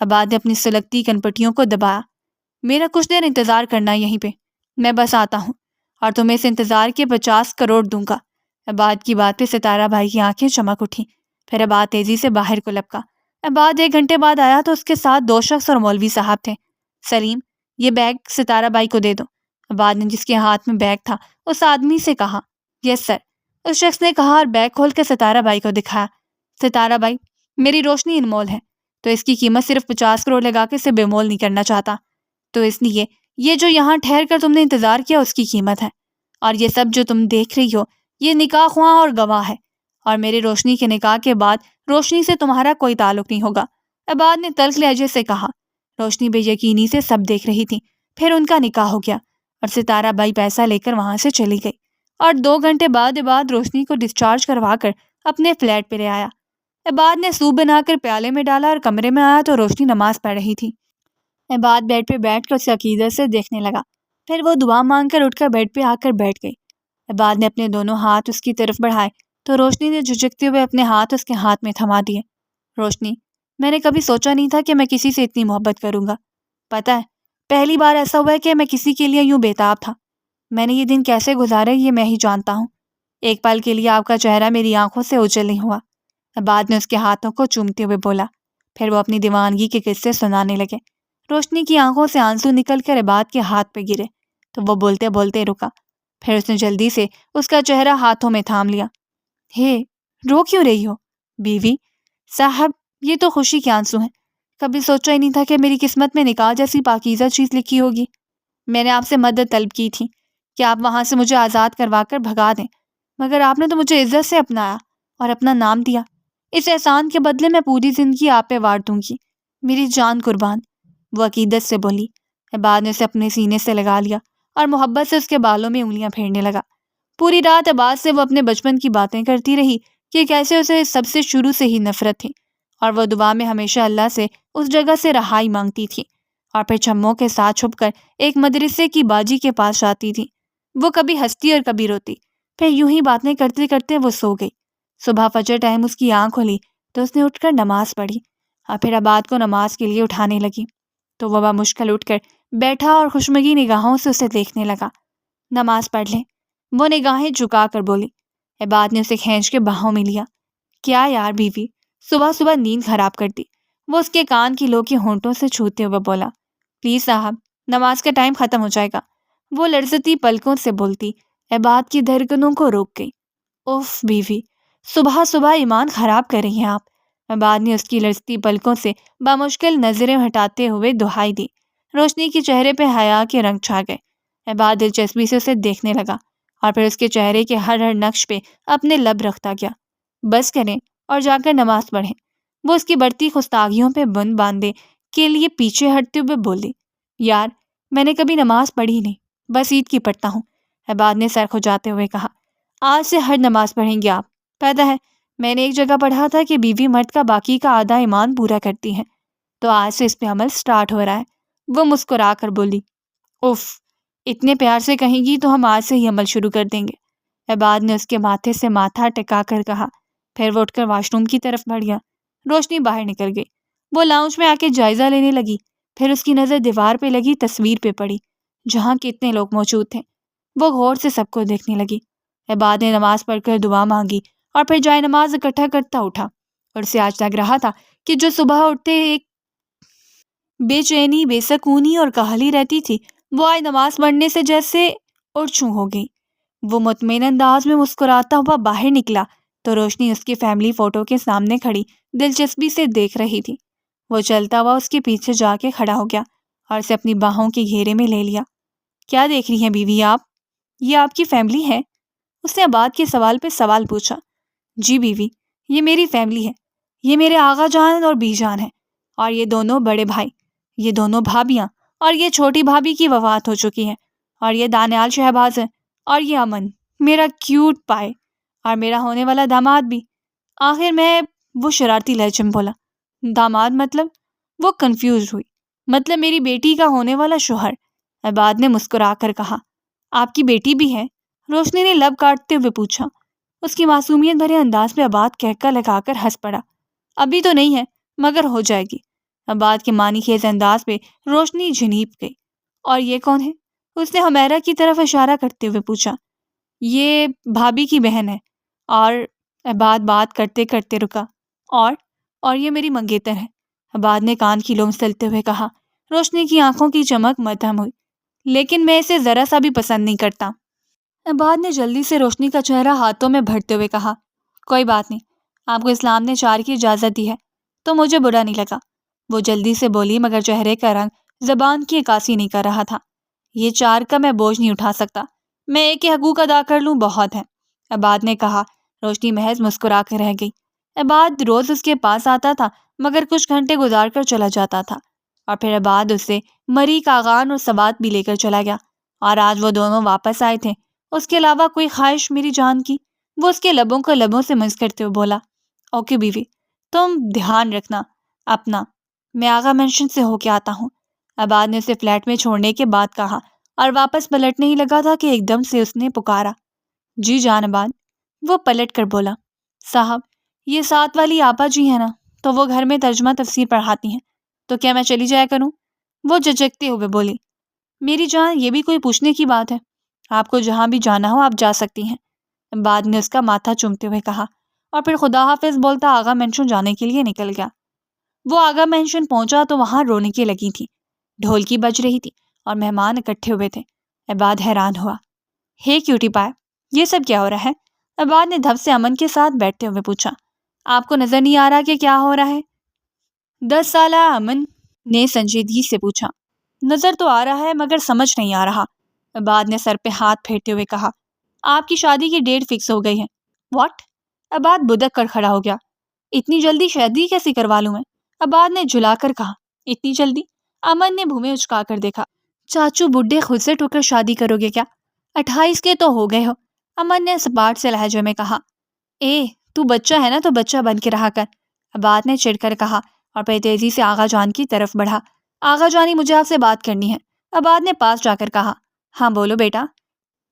عباد نے اپنی سلگتی کنپٹیوں کو دبایا۔ میرا کچھ دیر انتظار کرنا یہیں پہ، میں بس آتا ہوں اور تمہیں اس انتظار کے 50 کروڑ دوں گا۔ عباد کی بات پہ ستارہ بھائی کی آنکھیں چمک اٹھیں۔ پھر عباد تیزی سے باہر کو لپکا۔ عباد 1 گھنٹے بعد آیا تو اس کے ساتھ 2 شخص اور مولوی صاحب تھے۔ سلیم یہ بیگ ستارہ بائی کو دے دو، عباد نے جس کے ہاتھ میں بیگ تھا اس آدمی سے کہا۔ یس سر، اس شخص نے کہا اور بیگ کھول کے ستارہ بائی کو دکھایا۔ ستارہ بائی میری روشنی انمول ہے تو اس کی قیمت صرف 50 کروڑ لگا کے اسے بے مول نہیں کرنا چاہتا، تو اس لیے یہ جو یہاں ٹھہر کر تم نے انتظار کیا اس کی قیمت ہے، اور یہ سب جو تم دیکھ رہی ہو یہ نکاح خواں اور گواہ ہے، اور میرے روشنی کے نکاح کے بعد روشنی سے تمہارا کوئی تعلق نہیں ہوگا، عباد نے تلخ لہجے سے کہا۔ روشنی بے یقینی سے سب دیکھ رہی تھی۔ پھر ان کا نکاح ہو گیا اور ستارہ بائی پیسہ لے کر وہاں سے چلی گئی، اور 2 گھنٹے بعد عباد روشنی کو ڈسچارج کروا کر اپنے فلیٹ پہ لے آیا۔ عباد نے سوپ بنا کر پیالے میں ڈالا اور کمرے میں آیا تو روشنی نماز پڑھ رہی تھی۔ عباد بیڈ پہ بیٹھ کر اسے عقیدت سے دیکھنے لگا۔ پھر وہ دعا مانگ کر اٹھ کر بیڈ پہ آ کر بیٹھ گئی۔ عباد نے اپنے دونوں ہاتھ اس کی طرف بڑھائے تو روشنی نے جھجکتے ہوئے اپنے ہاتھ اس کے ہاتھ میں تھما دیے۔ روشنی میں نے کبھی سوچا نہیں تھا کہ میں کسی سے اتنی محبت کروں گا، پتہ ہے پہلی بار ایسا ہوا ہے کہ میں کسی کے لیے یوں بےتاب تھا۔ میں نے یہ دن کیسے گزارے یہ میں ہی جانتا ہوں، ایک پل کے لیے آپ کا چہرہ میری آنکھوں سے اوجھل نہیں ہوا۔ عباد نے اس کے ہاتھوں کو چومتے ہوئے بولا۔ پھر وہ اپنی دیوانگی کے قصے سنانے لگے۔ روشنی کی آنکھوں سے آنسو نکل کر عباد کے ہاتھ پہ گرے تو وہ بولتے بولتے رکا۔ پھر اس نے جلدی سے اس کا چہرہ ہاتھوں میں تھام لیا۔ ہے رو کیوں رہی ہو بیوی؟ صاحب یہ تو خوشی کے آنسو ہیں، کبھی سوچا ہی نہیں تھا کہ میری قسمت میں نکاح جیسی پاکیزہ چیز لکھی ہوگی۔ میں نے آپ سے مدد طلب کی تھی کہ آپ وہاں سے مجھے آزاد کروا کر بھگا دیں، مگر آپ نے تو مجھے عزت سے اپنایا اور اپنا نام دیا۔ اس احسان کے بدلے میں پوری زندگی آپ پہ وار دوں گی، میری جان قربان، وہ عقیدت سے بولی۔ عباد نے اسے اپنے سینے سے لگا لیا اور محبت سے اس کے بالوں میں انگلیاں پھیرنے لگا۔ پوری رات عباد سے وہ اپنے بچپن کی باتیں کرتی رہی کہ کیسے اسے سب سے شروع سے ہی نفرت تھی، اور وہ دعا میں ہمیشہ اللہ سے اس جگہ سے رہائی مانگتی تھی، اور پھر چھموں کے ساتھ چھپ کر ایک مدرسے کی باجی کے پاس جاتی تھی۔ وہ کبھی ہنستی اور کبھی روتی، پھر یوں ہی باتیں کرتے کرتے وہ سو گئی۔ صبح فجر ٹائم اس کی آنکھ کھلی تو اس نے اٹھ کر نماز پڑھی، اور پھر عباد کو نماز کے لیے اٹھانے لگی تو وہ بمشکل اٹھ کر بیٹھا اور خوشمگی نگاہوں سے اسے دیکھنے لگا۔ نماز پڑھ لیں، وہ نگاہیں جھکا کر بولی۔ عباد نے اسے کھینچ کے باہوں میں لیا۔ کیا یار بیوی، صبح صبح نیند خراب کر دی، وہ اس کے کان کی لو کے ہونٹوں سے چھوتے ہوئے بولا، پلیز صاحب، نماز کا ٹائم ختم ہو جائے گا۔ وہ لرزتی پلکوں سے بولتی عباد کی دھڑکنوں کو روک گئی۔ اوف بیوی، صبح صبح ایمان خراب کر رہی ہیں آپ۔ عباد نے اس کی لرزتی پلکوں سے بامشکل نظریں ہٹاتے ہوئے دہائی دی۔ روشنی کے چہرے پہ حیا کے رنگ چھا گئے۔ عباد دلچسپی سے اسے دیکھنے لگا اور پھر اس کے چہرے کے ہر نقش پہ اپنے لب رکھتا گیا۔ بس کریں اور جا کر نماز پڑھیں۔ وہ اس کی بڑھتی گستاخیوں پہ بند باندھے کے لیے پیچھے ہٹتے ہوئے بولی، یار میں نے کبھی نماز پڑھی نہیں، بس عید کی پڑھتا ہوں۔ عباد نے سر کھجاتے ہوئے کہا، آج سے ہر نماز پڑھیں گے آپ۔ پتہ ہے میں نے ایک جگہ پڑھا تھا کہ بیوی مرد کا باقی کا آدھا ایمان پورا کرتی ہے، تو آج سے اس پہ عمل سٹارٹ ہو رہا ہے۔ وہ مسکرا کر بولی، اف، اتنے پیار سے کہیں گی تو ہم آج سے ہی عمل شروع کر دیں گے۔ عباد نے اس کے ماتھے سے ماتھا ٹکا کر کہا، پھر وہ اٹھ کر واش روم کی طرف بڑھ گیا۔ روشنی باہر نکل گئی۔ وہ لاؤنج میں آ کے جائزہ لینے لگی۔ پھر اس کی نظر دیوار پہ لگی تصویر پہ پڑی جہاں کتنے لوگ موجود تھے۔ وہ غور سے سب کو دیکھنے لگی۔ عباد نے نماز پڑھ کر دعا مانگی اور پھر جائے نماز اکٹھا کرتا اٹھا، اور اسے آج لگ رہا تھا کہ جو صبح اٹھتے ایک بے چینی، بے سکونی اور کاہلی رہتی تھی، وہ آج نماز پڑھنے سے جیسے اڑچھوں ہو گئی۔ وہ مطمئن انداز میں مسکراتا ہوا باہر نکلا تو روشنی اس کی فیملی فوٹو کے سامنے کھڑی دلچسپی سے دیکھ رہی تھی۔ وہ چلتا ہوا اس کے پیچھے جا کے کھڑا ہو گیا اور اسے اپنی باہوں کے گھیرے میں لے لیا۔ کیا دیکھ رہی ہیں بیوی آپ؟ یہ آپ کی فیملی ہے؟ اس نے عباد کے سوال پہ سوال پوچھا۔ جی بیوی، یہ میری فیملی ہے۔ یہ میرے آغا جان اور بی جان ہیں، اور یہ دونوں بڑے بھائی، یہ دونوں بھابیاں، اور یہ چھوٹی بھابھی کی وفات ہو چکی ہے، اور یہ دانیال شہباز ہے، اور یہ امن میرا کیوٹ پائے، اور میرا ہونے والا داماد بھی۔ آخر میں وہ شرارتی لہجے میں بولا، داماد مطلب؟ وہ کنفیوز ہوئی۔ مطلب میری بیٹی کا ہونے والا شوہر۔ عباد نے مسکرا کر کہا، آپ کی بیٹی بھی ہے؟ روشنی نے لب کاٹتے ہوئے پوچھا۔ اس کی معصومیت بھرے انداز پہ عباد کہکا لگا کر ہنس پڑا۔ ابھی تو نہیں ہے، مگر ہو جائے گی۔ عباد کے معنی خیز انداز پہ روشنی جھنیپ گئی۔ اور یہ کون ہے؟ اس نے حمیرہ کی طرف اشارہ کرتے ہوئے پوچھا۔ یہ بھابھی کی بہن ہے۔ اور عباد بات کرتے کرتے رکا۔ اور یہ میری منگیتر ہے۔ عباد نے کان کی لو مسلتے ہوئے کہا۔ روشنی کی آنکھوں کی چمک مدھم ہوئی۔ لیکن میں اسے ذرا سا بھی پسند نہیں کرتا۔ عباد نے جلدی سے روشنی کا چہرہ ہاتھوں میں بھرتے ہوئے کہا، کوئی بات نہیں، آپ کو اسلام نے 4 کی اجازت دی ہے تو مجھے برا نہیں لگا۔ وہ جلدی سے بولی مگر چہرے کا رنگ زبان کی عکاسی نہیں کر رہا تھا۔ یہ 4 کا میں بوجھ نہیں اٹھا سکتا، میں 1 کے حقوق ادا کر لوں بہت ہے، عباد نے کہا۔ روشنی محض مسکرا کر رہ گئی۔ عباد روز اس کے پاس آتا تھا مگر کچھ گھنٹے گزار کر چلا جاتا تھا، اور پھر عباد اسے مری، کاغان اور سوات بھی لے کر چلا گیا، اور آج وہ دونوں واپس آئے تھے۔ اس کے علاوہ کوئی خواہش میری جان کی؟ وہ اس کے لبوں کو لبوں سے مس کرتے ہوئے بولا، اوکے بیوی، تم دھیان رکھنا اپنا، میں آغا مینشن سے ہو کے آتا ہوں۔ عباد نے اسے فلیٹ میں چھوڑنے کے بعد کہا، اور واپس پلٹنے ہی لگا تھا کہ ایک دم سے اس نے پکارا، جی جان عباد۔ وہ پلٹ کر بولا، صاحب یہ 7 والی آپا جی ہیں نا، تو وہ گھر میں ترجمہ تفسیر پڑھاتی ہیں، تو کیا میں چلی جایا کروں؟ وہ جھجکتے ہوئے بولی، میری جان یہ بھی کوئی پوچھنے کی بات ہے، آپ کو جہاں بھی جانا ہو آپ جا سکتی ہیں۔ عباد نے اس کا ماتھا چومتے ہوئے کہا، اور پھر خدا حافظ بولتا آغا مینشن جانے کے لیے نکل گیا۔ وہ آغا مینشن پہنچا تو وہاں رونقیں لگی تھیں، ڈھولکی بج رہی تھی اور مہمان اکٹھے ہوئے تھے۔ عباد حیران ہوا، ہے کیوٹی پائے، یہ سب کیا ہو رہا ہے؟ عباد نے دھب سے امن کے ساتھ بیٹھتے ہوئے پوچھا، آپ کو نظر نہیں آ رہا کہ کیا ہو رہا ہے؟ 10 سالہ امن نے سنجیدگی سے پوچھا، نظر تو آ رہا ہے مگر سمجھ نہیں آ رہا۔ عباد نے سر پہ ہاتھ پھیرتے ہوئے کہا، آپ کی شادی کی ڈیٹ فکس ہو گئی ہے۔ واٹ؟ عباد بدک کر کھڑا ہو گیا، اتنی جلدی شادی کیسے کروا لوں میں؟ عباد نے جھلا کر کہا، اتنی جلدی؟ امن نے بھومے اچکا کر دیکھا، چاچو بڈھے خود سے ٹھوکر شادی کرو گے کیا؟ 28 کے تو ہو گئے ہو، امن نے سپاٹ سے لہجے میں کہا۔ تو بچہ ہے نا تو بچہ بن کے رہا کر، عباد نے چڑھ کر کہا، اور پھر تیزی سے آغا جان کی طرف بڑھا۔ آغا جانی مجھے آپ سے بات کرنی ہے۔ عباد نے پاس جا کر کہا، ہاں بولو بیٹا۔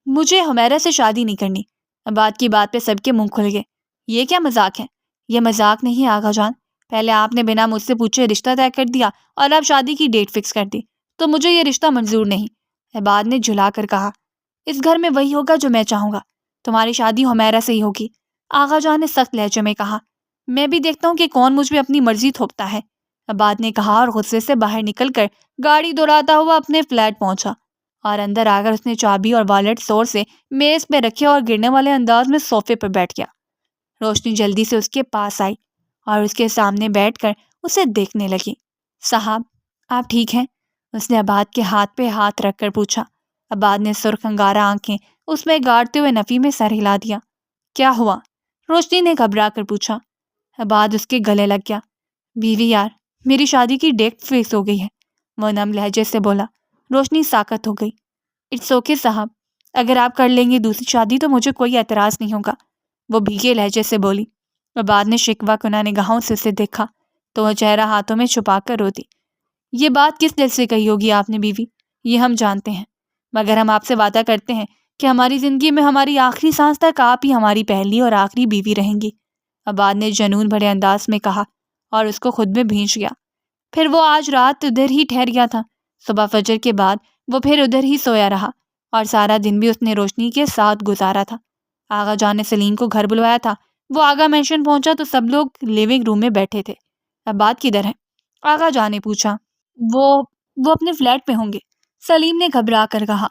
مجھے حمیرہ سے شادی نہیں کرنی۔ عباد کی بات پہ سب کے منہ کھل گئے۔ یہ کیا مذاق ہے؟ یہ مذاق نہیں ہے آغا جان، پہلے آپ نے بنا مجھ سے پوچھے رشتہ طے کر دیا اور اب شادی کی ڈیٹ فکس کر دی، تو مجھے یہ رشتہ منظور نہیں۔ عباد نے جھلا کر کہا، اس گھر میں وہی ہوگا جو میں چاہوں گا، تمہاری شادی حمیرہ سے ہی ہوگی۔ آغا جان نے سخت لہجے میں کہا، میں بھی دیکھتا ہوں کہ کون مجھ پہ اپنی مرضی تھوپتا ہے۔ عباد نے کہا اور غصے سے باہر نکل کر گاڑی دوڑاتا ہوا اپنے فلیٹ پہنچا اور اندر آ کر اس نے چابی اور والیٹ زور سے میز پہ رکھے اور گرنے والے انداز میں صوفے پر بیٹھ گیا۔ روشنی جلدی سے اس کے پاس آئی اور اس کے سامنے بیٹھ کر اسے دیکھنے لگی۔ صاحب، آپ ٹھیک ہیں؟ اس نے عباد کے ہاتھ پہ ہاتھ رکھ کر پوچھا۔ عباد نے سرخ انگارہ آنکھیں اس میں گاڑتے ہوئے نفی میں سر ہلا دیا۔ کیا ہوا؟ روشنی نے گھبرا کر پوچھا۔ عباد اس کے گلے لگ گیا۔ بیوی یار، میری شادی کی ڈیٹ فکس ہو گئی ہے، وہ نم لہجے سے بولا۔ روشنی ساکت ہو گئی۔ اٹس اوکے صاحب، اگر آپ کر لیں گے دوسری شادی تو مجھے کوئی اعتراض نہیں ہوگا، وہ بھیگے لہجے سے بولی۔ عباد نے شکوہ کنہ نگاہوں سے اسے دیکھا تو وہ چہرہ ہاتھوں میں چھپا کر روتی۔ یہ بات کس دل سے کہی ہوگی آپ نے بیوی، یہ ہم جانتے ہیں، مگر ہم آپ سے وعدہ کرتے ہیں کہ ہماری زندگی میں ہماری آخری سانس تک آپ ہی ہماری پہلی اور آخری بیوی رہیں گی، عباد نے جنون بھرے انداز میں کہا اور اس کو خود میں بھینچ گیا۔ پھر وہ آج رات ادھر ہی ٹھہر گیا تھا۔ صبح فجر کے بعد وہ پھر ادھر ہی سویا رہا اور سارا دن بھی اس نے روشنی کے ساتھ گزارا تھا۔ آغا جان نے سلیم کو گھر بلوایا تھا۔ وہ آغا مینشن پہنچا تو سب لوگ لیونگ روم میں بیٹھے تھے۔ عباد کدھر ہے؟ آغا جان نے پوچھا۔ وہ اپنے فلیٹ میں ہوں گے، سلیم نے گھبرا کر کہا۔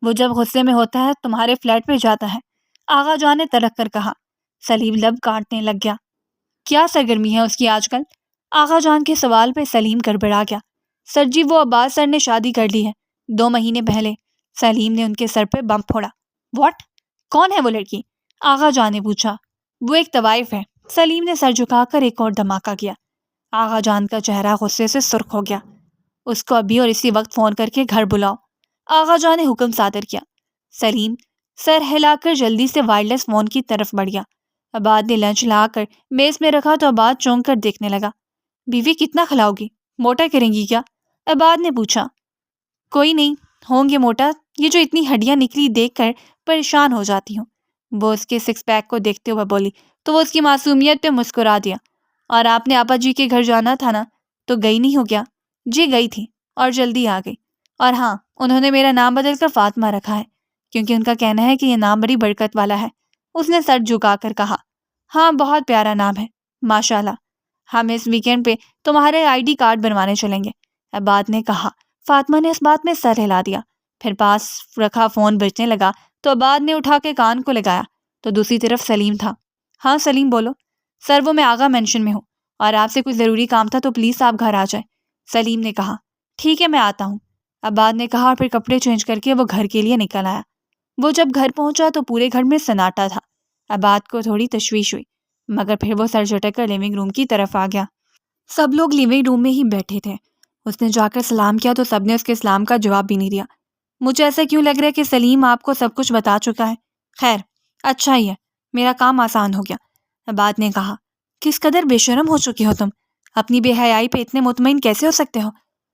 وہ جب غصے میں ہوتا ہے تمہارے فلیٹ میں جاتا ہے، آغا جان نے تڑک کر کہا۔ سلیم لب کاٹنے لگ گیا۔ کیا سرگرمی ہے اس کی آج کل؟ آغا جان کے سوال پہ سلیم گڑبڑا گیا۔ سر جی، وہ عباس سر نے شادی کر لی ہے 2 مہینے پہلے۔ سلیم نے ان کے سر پہ بم پھوڑا۔ واٹ؟ کون ہے وہ لڑکی؟ آغا جان نے پوچھا۔ وہ ایک طوائف ہے۔ سلیم نے سر جھکا کر ایک اور دھماکہ کیا۔ آغا جان کا چہرہ غصے سے سرخ ہو گیا۔ اس کو ابھی اور اسی وقت فون کر کے گھر بلاؤ، آغا جان نے حکم صادر کیا۔ سلیم سر ہلا کر جلدی سے وائرلیس فون کی طرف بڑھ گیا۔ عباد نے لنچ لا کر میز میں رکھا تو عباد چونک کر دیکھنے لگا۔ بیوی کتنا کھلاؤ گی؟ موٹا کریں گی کیا؟ عباد نے پوچھا۔ کوئی نہیں، ہوں گے موٹا، یہ جو اتنی ہڈیاں نکلی دیکھ کر پریشان ہو جاتی ہوں، وہ اس کے 6 پیک کو دیکھتے ہوئے بولی تو وہ اس کی معصومیت پہ مسکرا دیا۔ اور آپ نے آپا جی کے گھر جانا تھا نا، تو گئی نہیں ہو کیا؟ جی گئی تھی اور جلدی آ گئی، اور ہاں انہوں نے میرا نام بدل کر فاطمہ رکھا ہے کیونکہ ان کا کہنا ہے کہ یہ نام بڑی برکت والا ہے، اس نے سر جھکا کر کہا۔ ہاں بہت پیارا نام ہے ماشاءاللہ، ہم اس ویکینڈ پہ تمہارے ID کارڈ بنوانے چلیں گے، عباد نے کہا۔ فاطمہ نے اس بات میں سر ہلا دیا۔ پھر پاس رکھا فون بجنے لگا تو عباد نے اٹھا کے کان کو لگایا تو دوسری طرف سلیم تھا۔ ہاں سلیم بولو۔ سر وہ میں آغا مینشن میں ہوں اور آپ سے کوئی ضروری کام تھا تو پلیز آپ گھر آ جائیں، سلیم نے کہا۔ ٹھیک ہے میں آتا ہوں، عباد نے کہا اور پھر کپڑے چینج کر کے وہ گھر کے لیے نکل آیا۔ وہ جب گھر پہنچا تو پورے گھر میں سناٹا تھا۔ عباد کو تھوڑی تشویش ہوئی مگر پھر وہ سر جھٹک کر لیونگ روم کی طرف آ گیا۔ سب لوگ لیونگ روم میں ہی بیٹھے تھے۔ اس نے جا کر سلام کیا تو سب نے اس کے سلام کا جواب بھی نہیں دیا۔ مجھے ایسا کیوں لگ رہا ہے کہ سلیم آپ کو سب کچھ بتا چکا ہے؟ خیر اچھا ہی ہے، میرا کام آسان ہو گیا، عباد نے کہا۔ کس قدر بے شرم ہو چکی ہو تم، اپنی بے حیائی پہ اتنے مطمئن کیسے ہو سکتے ہو؟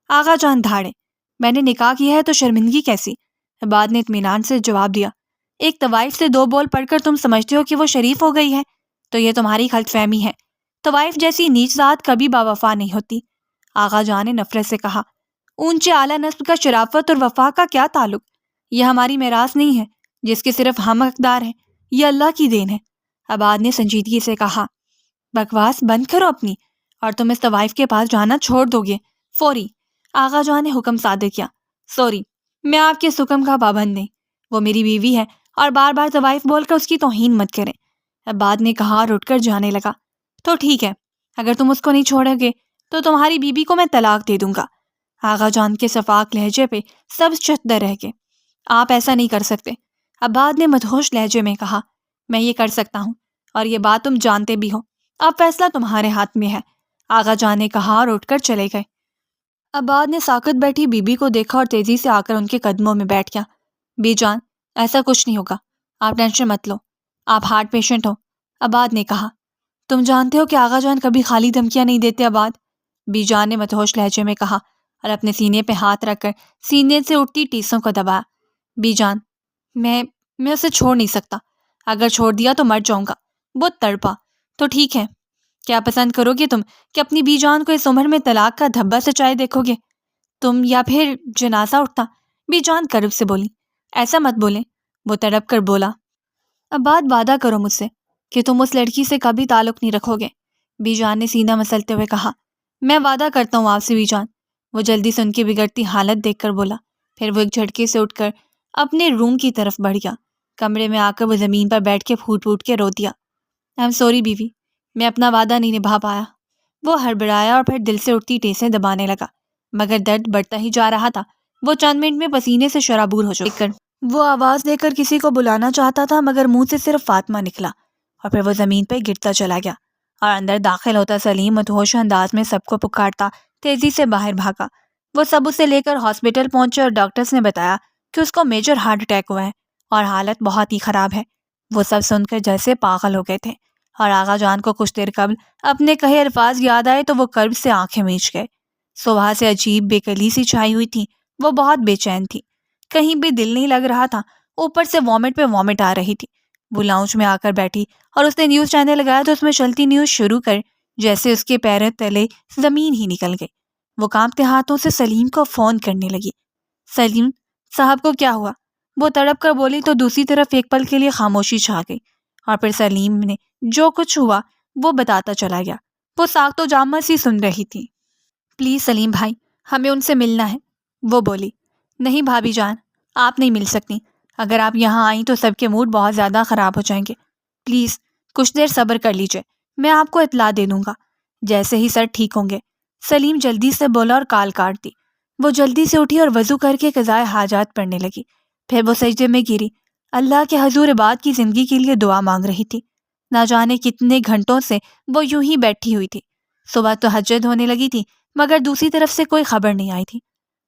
آغا جان دھاڑے، میں نے نکاح کیا ہے تو شرمندگی کیسی؟ عباد نے اطمینان سے جواب دیا۔ ایک طوائف سے 2 بول پڑھ کر تم سمجھتے ہو کہ وہ شریف ہو گئی ہے تو یہ تمہاری غلط فہمی ہے۔ طوائف جیسی نیچ ذات کبھی باوفا نہیں ہوتی، آغا جان نے نفرت سے کہا۔ اونچے اعلیٰ نسب کا شرافت اور وفا کا کیا تعلق؟ یہ ہماری میراث نہیں ہے جس کے صرف ہم حقدار ہیں، یہ اللہ کی دین ہے، عباد نے سنجیدگی سے کہا۔ بکواس بند کرو اپنی اور تم اس طوائف کے پاس جانا چھوڑ دو گے فوری، آغا جان نے حکم صادر کیا۔ سوری، میں آپ کے حکم کا پابند نہیں، وہ میری بیوی ہے اور بار بار طوائف بول کر اس کی توہین مت کریں، عباد نے کہا اور اٹھ کر جانے لگا۔ تو ٹھیک ہے، اگر تم اس کو نہیں چھوڑو گے تو تمہاری بیوی کو میں طلاق دے دوں گا، آغا جان کے شفاق لہجے پہ سب چتر رہ گئے۔ آپ ایسا نہیں کر سکتے، عباد نے مدہوش لہجے میں کہا۔ میں یہ کر سکتا ہوں اور یہ بات تم جانتے بھی ہو، اب فیصلہ تمہارے ہاتھ میں ہے، آغا جان نے کہا اور اٹھ کر چلے گئے۔ عباد نے ساکت بیٹھی بیوی کو دیکھا اور تیزی سے آ کر ان کے قدموں میں بیٹھ گیا۔ بی جان، ایسا کچھ نہیں ہوگا، آپ ٹینشن مت لو، آپ ہارٹ پیشنٹ ہو، عباد نے کہا۔ تم جانتے ہو کہ آغا جان کبھی خالی دھمکیاں نہیں دیتے عباد، بی جان نے مدہوش لہجے میں کہا اور اپنے سینے پہ ہاتھ رکھ کر سینے سے اٹھتی ٹیسوں کو دبایا۔ بی جان، میں اسے چھوڑ نہیں سکتا، اگر چھوڑ دیا تو مر جاؤں گا، بہت تڑپا۔ تو ٹھیک ہے، کیا پسند کرو گے تم کہ اپنی بی جان کو اس عمر میں طلاق کا دھبا سچائے دیکھو گے تم، یا پھر جنازہ اٹھتا؟ بی جان کرب سے بولی۔ ایسا مت بولیں، وہ تڑپ کر بولا۔ عباد وعدہ کرو مجھ سے کہ تم اس لڑکی سے کبھی تعلق نہیں رکھو گے، بی جان نے سینہ مسلتے ہوئے کہا۔ میں وعدہ کرتا ہوں آپ سے بھی جان، وہ جلدی سے ان کی بگڑتی حالت دیکھ کر بولا۔ پھر وہ ایک جھٹکے سے اٹھ کر اپنے روم کی طرف بڑھ گیا۔ کمرے میں آ کر وہ زمین پر بیٹھ کے پھوٹ پھوٹ کے رو دیا۔ آئی ایم سوری بیوی، میں اپنا وعدہ نہیں نبھا پایا۔ وہ ہڑبڑایا اور پھر دل سے اٹھتی ٹیسیں دبانے لگا، مگر درد بڑھتا ہی جا رہا تھا۔ وہ چند منٹ میں پسینے سے شرابور ہو چکا۔ وہ آواز دے کر کسی کو بلانا چاہتا تھا مگر منہ سے صرف فاطمہ نکلا، اور پھر وہ زمین پہ گرتا چلا گیا۔ اور اندر داخل ہوتا سلیم مدہوش انداز میں سب کو پکارتا تیزی سے باہر بھاگا۔ وہ سب اسے لے کر ہاسپٹل پہنچے اور ڈاکٹرز نے بتایا کہ اس کو میجر ہارٹ اٹیک ہوا ہے اور حالت بہت ہی خراب ہے۔ وہ سب سن کر جیسے پاگل ہو گئے تھے، اور آغا جان کو کچھ دیر قبل اپنے کہے الفاظ یاد آئے تو وہ کرب سے آنکھیں میچ گئے۔ صبح سے عجیب بے کلی سی چھائی ہوئی تھی، وہ بہت بے چین تھی، کہیں بھی دل نہیں لگ رہا تھا، اوپر سے وامٹ پہ وامٹ آ رہی تھی۔ وہ لاؤنج میں آ کر بیٹھی اور اس نے نیوز چینل لگایا تو اس میں چلتی نیوز شروع کر جیسے اس کے پیروں تلے زمین ہی نکل گئی۔ وہ کانپتے ہاتھوں سے سلیم کو فون کرنے لگی۔ سلیم صاحب کو کیا ہوا؟ وہ تڑپ کر بولی تو دوسری طرف ایک پل کے لیے خاموشی چھا گئی، اور پھر سلیم نے جو کچھ ہوا وہ بتاتا چلا گیا۔ وہ ساکت و جامع سی سن رہی تھی۔ پلیز سلیم بھائی، ہمیں ان سے ملنا ہے، وہ بولی۔ نہیں بھابھی جان، آپ نہیں مل سکتی، اگر آپ یہاں آئیں تو سب کے موڈ بہت زیادہ خراب ہو جائیں گے۔ پلیز کچھ دیر صبر کر لیجئے، میں آپ کو اطلاع دے دوں گا جیسے ہی سر ٹھیک ہوں گے۔ سلیم جلدی سے بولا اور کال کاٹ دی۔ وہ جلدی سے اٹھی اور وضو کر کے قضائے حاجات پڑھنے لگی۔ پھر وہ سجدے میں گری، اللہ کے حضور عباد کی زندگی کے لیے دعا مانگ رہی تھی۔ نہ جانے کتنے گھنٹوں سے وہ یوں ہی بیٹھی ہوئی تھی۔ صبح تو تہجد ہونے لگی تھی مگر دوسری طرف سے کوئی خبر نہیں آئی تھی۔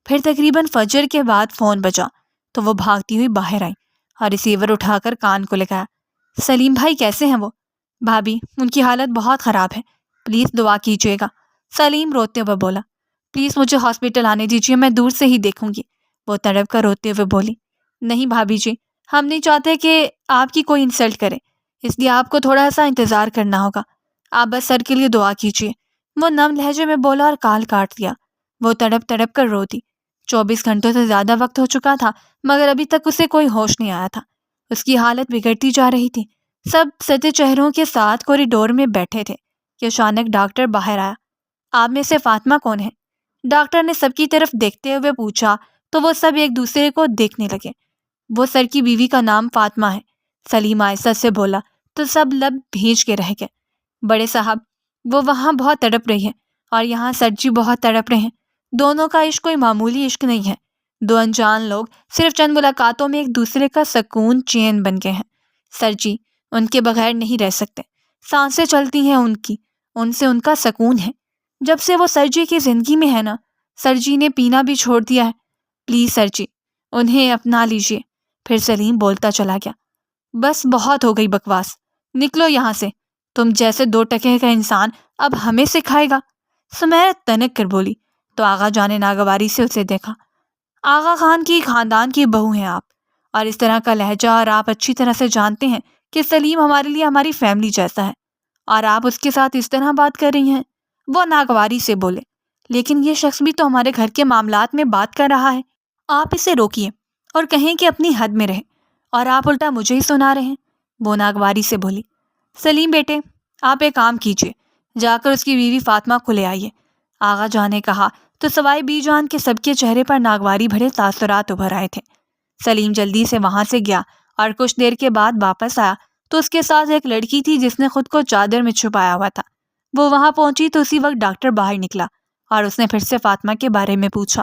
پھر تقریباً فجر کے بعد فون بجا تو وہ بھاگتی ہوئی باہر آئی اور ریسیور اٹھا کر کان کو لگایا۔ سلیم بھائی کیسے ہیں وہ؟ بھابھی ان کی حالت بہت خراب ہے، پلیز دعا کیجیے گا، سلیم روتے ہوئے بولا۔ پلیز مجھے ہاسپٹل آنے دیجیے، میں دور سے ہی دیکھوں گی، وہ تڑپ کر روتے ہوئے بولی۔ نہیں بھابھی جی، ہم نہیں چاہتے کہ آپ کی کوئی انسلٹ کرے، اس لیے آپ کو تھوڑا سا انتظار کرنا ہوگا، آپ بس سر کے لیے دعا کیجیے، وہ نم لہجے میں بولا اور کال کاٹ دیا۔ وہ تڑپ تڑپ کر رو دی۔ 24 گھنٹوں سے زیادہ وقت ہو چکا تھا مگر ابھی تک اسے کوئی ہوش نہیں آیا تھا۔ اس کی حالت بگڑتی جا رہی تھی۔ سب سجے چہروں کے ساتھ کوریڈور میں بیٹھے تھے کہ اچانک ڈاکٹر باہر آیا۔ آپ میں سے فاطمہ کون ہے؟ ڈاکٹر نے سب کی طرف دیکھتے ہوئے پوچھا تو وہ سب ایک دوسرے کو دیکھنے لگے۔ وہ سر کی بیوی کا نام فاطمہ ہے، سلیم آہستہ سے بولا تو سب لب بھیج کے رہ گئے۔ بڑے صاحب، وہ وہاں بہت تڑپ رہی ہے اور یہاں سر جی بہت تڑپ رہے ہیں۔ دونوں کا عشق کوئی معمولی عشق نہیں ہے، دو انجان لوگ صرف چند ملاقاتوں میں ایک دوسرے کا سکون چین بن گئے ہیں۔ سر جی ان کے بغیر نہیں رہ سکتے، سانسیں چلتی ہیں ان کی، ان سے ان کا سکون ہے۔ جب سے وہ سر جی کی زندگی میں ہے نا، سر جی نے پینا بھی چھوڑ دیا ہے۔ پلیز سر جی انہیں اپنا لیجیے۔ پھر سلیم بولتا چلا گیا۔ بس بہت ہو گئی بکواس، نکلو یہاں سے، تم جیسے 2 ٹکے کا انسان اب ہمیں سکھائے گا؟ سمیرہ تنک کر بولی تو آغا جان نے ناگواری سے اسے دیکھا۔ آغا خان کی خاندان کی بہو ہیں آپ، اور اس طرح کا لہجہ، اور آپ اچھی طرح سے جانتے ہیں کہ سلیم ہمارے لیے ہماری فیملی جیسا ہے، اور آپ اس کے ساتھ اس طرح بات کر رہی ہیں؟ وہ ناگواری سے بولے۔ لیکن یہ شخص بھی تو ہمارے گھر کے معاملات میں بات کر رہا ہے، آپ اسے روکیے اور کہیں کہ اپنی حد میں رہے، اور آپ الٹا مجھے ہی سنا رہے ہیں، وہ ناگواری سے بولی۔ سلیم بیٹے، آپ ایک کام کیجیے، جا کر اس کی بیوی فاطمہ کو لے آئیے، آغا جان نے کہا تو سوائے بی جان کے سب کے چہرے پر ناگواری بھرے تاثرات ابھر آئے تھے۔ سلیم جلدی سے وہاں سے گیا اور کچھ دیر کے بعد واپس آیا تو اس کے ساتھ ایک لڑکی تھی جس نے خود کو چادر میں چھپایا ہوا تھا۔ وہ وہاں پہنچی تو اسی وقت ڈاکٹر باہر نکلا اور اس نے پھر سے فاطمہ کے بارے میں پوچھا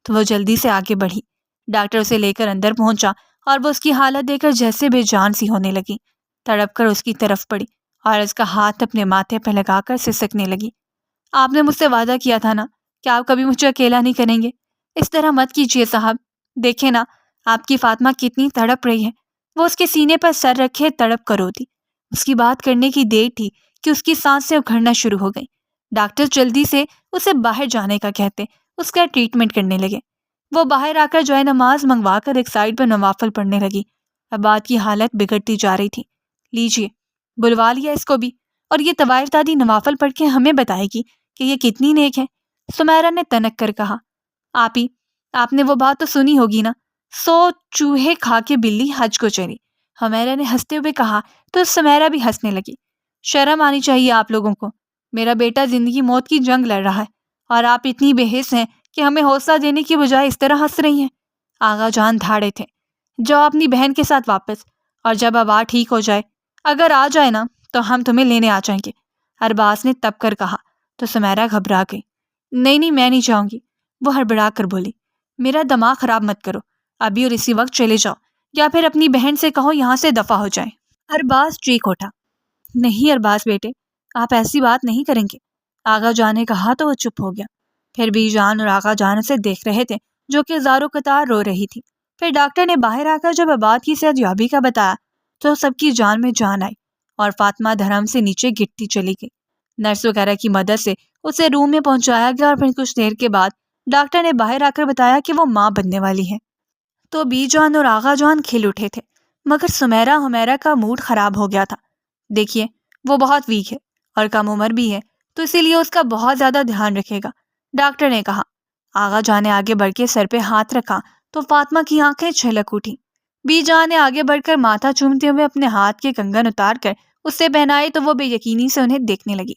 تو وہ جلدی سے آگے بڑھی۔ ڈاکٹر اسے لے کر اندر پہنچا اور وہ اس کی حالت دیکھ کر جیسے بے جان سی ہونے لگی، تڑپ کر اس کی طرف پڑی اور اس کا ہاتھ اپنے ماتھے پہ لگا کر سسکنے لگی۔ آپ نے مجھ سے وعدہ کیا تھا نا کہ آپ کبھی مجھے اکیلا نہیں کریں گے، اس طرح مت کیجیے صاحب، دیکھیں نا آپ کی فاطمہ کتنی تڑپ رہی ہے۔ وہ اس کے سینے پر سر رکھے تڑپ کر روتی۔ اس کی بات کرنے کی دیر تھی کہ اس کی سانسیں اکھڑنا شروع ہو گئیں۔ ڈاکٹر جلدی سے اسے باہر جانے کا کہتے اس کا ٹریٹمنٹ کرنے لگے۔ وہ باہر آ کر جائے نماز منگوا کر ایک سائڈ پر نوافل پڑھنے لگی۔ عباد کی حالت بگڑتی جا رہی تھی۔ لیجیے، بلوا لیا اس کو بھی، اور یہ طوائف دادی نوافل پڑھ کے ہمیں بتائے گی کہ یہ کتنی نیک ہے، سمیرہ نے تنک کر کہا۔ آپ نے وہ بات تو سنی ہوگی نا، 100 چوہے کھا کے بلی حج کو چلی، ہمیرہ نے ہنستے ہوئے کہا تو سمیرہ بھی ہنسنے لگی۔ شرم آنی چاہیے آپ لوگوں کو، میرا بیٹا زندگی موت کی جنگ لڑ رہا ہے اور آپ اتنی بے حس ہیں کہ ہمیں حوصلہ دینے کی بجائے اس طرح ہنس رہی ہیں۔ آغا جان دھاڑے تھے، جاؤ اپنی بہن کے ساتھ واپس، اور جب ابا ٹھیک ہو جائے، اگر آ جائے نا تو ہم تمہیں لینے آ جائیں گے۔ ارباز نے تب کر کہا تو سمیرا گھبرا گئی۔ نہیں میں نہیں جاؤں گی، وہ ہڑبڑا کر بولی۔ میرا دماغ خراب مت کرو، ابھی اور اسی وقت چلے جاؤ، یا پھر اپنی بہن سے کہو یہاں سے دفع ہو جائے۔ ارباز چیخ اٹھا۔ نہیں ارباز بیٹے، آپ ایسی بات نہیں کریں گے، آغا جان نے کہا تو وہ چپ ہو گیا۔ پھر بی جان اور آغا جان اسے دیکھ رہے تھے جو کہ زارو قطار رو رہی تھی۔ پھر ڈاکٹر نے باہر آ کر جب عباد کی صحت یابی کا بتایا تو سب کی جان میں جان آئی اور فاطمہ دھرم سے نیچے گرتی چلی گئی۔ نرس وغیرہ کی مدد سے اسے روم میں پہنچایا گیا اور پھر کچھ دیر کے بعد ڈاکٹر نے باہر آ کر بتایا کہ وہ ماں بننے والی ہے۔ تو بی جان اور آغا جان کھل اٹھے تھے، مگر سمیرا ہمیرا کا موڈ خراب ہو گیا تھا۔ دیکھیے وہ بہت ویک ہے اور کم عمر بھی ہے، تو اسی لیے اس کا بہت زیادہ دھیان رکھے گا، ڈاکٹر نے کہا۔ آغا جان نے آگے بڑھ کے سر پہ ہاتھ رکھا تو فاطمہ کی آنکھیں چھلک اٹھی۔ بی جان نے آگے بڑھ کر ماتھا چومتے ہوئے اپنے ہاتھ کے کنگن اتار کر اس سے پہنائے تو وہ بے یقینی سے انہیں دیکھنے لگی۔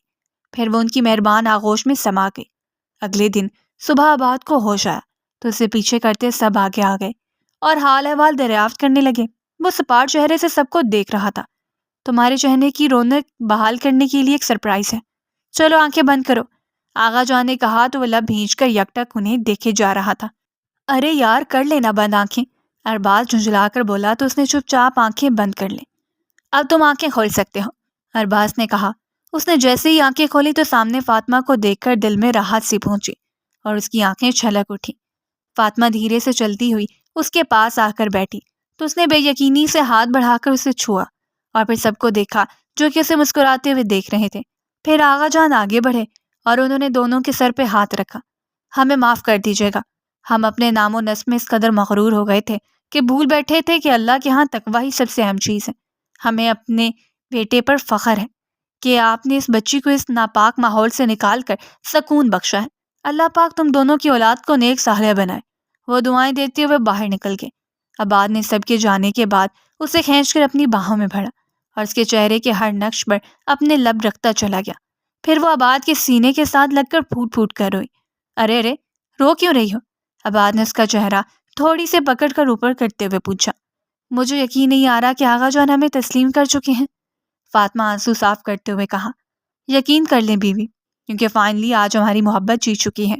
پھر وہ ان کی مہربان آغوش میں سما گئی۔ اگلے دن صبح عباد کو ہوش آیا تو اسے پیچھے کرتے سب آگے آ گئے اور حال احوال دریافت کرنے لگے۔ وہ سپاٹ چہرے سے سب کو دیکھ رہا تھا۔ تمہارے چہرے کی رونق بحال کرنے کے لیے ایک سرپرائز ہے، چلو آنکھیں بند کرو، آغا جان نے کہا تو وہ لب بھینچ کر یک ٹک انہیں دیکھے جا رہا تھا۔ ارے یار کر لینا بند آنکھیں، ارباز جھنجھلا کر بولا تو اس نے چپ چاپ آنکھیں بند کر لیں۔ اب تم آنکھیں کھول سکتے ہو، ارباز نے کہا۔ اس نے جیسے ہی آنکھیں کھولی تو سامنے فاطمہ کو دیکھ کر دل میں راحت سی پہنچی اور اس کی آنکھیں چھلک اٹھی۔ فاطمہ دھیرے سے چلتی ہوئی اس کے پاس آ کر بیٹھی تو اس نے بے یقینی سے ہاتھ بڑھا کر اسے چھوا اور پھر سب کو دیکھا جو کہ اسے مسکراتے ہوئے دیکھ رہے تھے۔ پھر آغا جان آگے بڑھے اور انہوں نے دونوں کے سر پہ ہاتھ رکھا۔ ہمیں معاف کر دیجیے گا، ہم اپنے نام و نسب میں اس قدر مغرور ہو گئے تھے کہ بھول بیٹھے تھے کہ اللہ کے ہاں تقویٰ ہی سب سے اہم چیز ہے۔ ہمیں اپنے بیٹے پر فخر ہے کہ آپ نے اس بچی کو اس ناپاک ماحول سے نکال کر سکون بخشا ہے۔ اللہ پاک تم دونوں کی اولاد کو نیک صالح بنائے۔ وہ دعائیں دیتے ہوئے باہر نکل گئے۔ عباد نے سب کے جانے کے بعد اسے کھینچ کر اپنی باہوں میں بھرا اور اس کے چہرے کے ہر نقش پر اپنے لب رکھتا چلا گیا۔ پھر وہ عباد کے سینے کے ساتھ لگ کر پھوٹ پھوٹ کر روئی۔ ارے رو کیوں رہی ہو؟ عباد نے اس کا چہرہ تھوڑی سے پکڑ کر اوپر کرتے ہوئے پوچھا۔ مجھے یقین نہیں آ رہا کہ آغا جان ہمیں تسلیم کر چکے ہیں، فاطمہ آنسو صاف کرتے ہوئے کہا۔ یقین کر لیں بیوی، کیونکہ فائنلی آج ہماری محبت جیت چکی ہے۔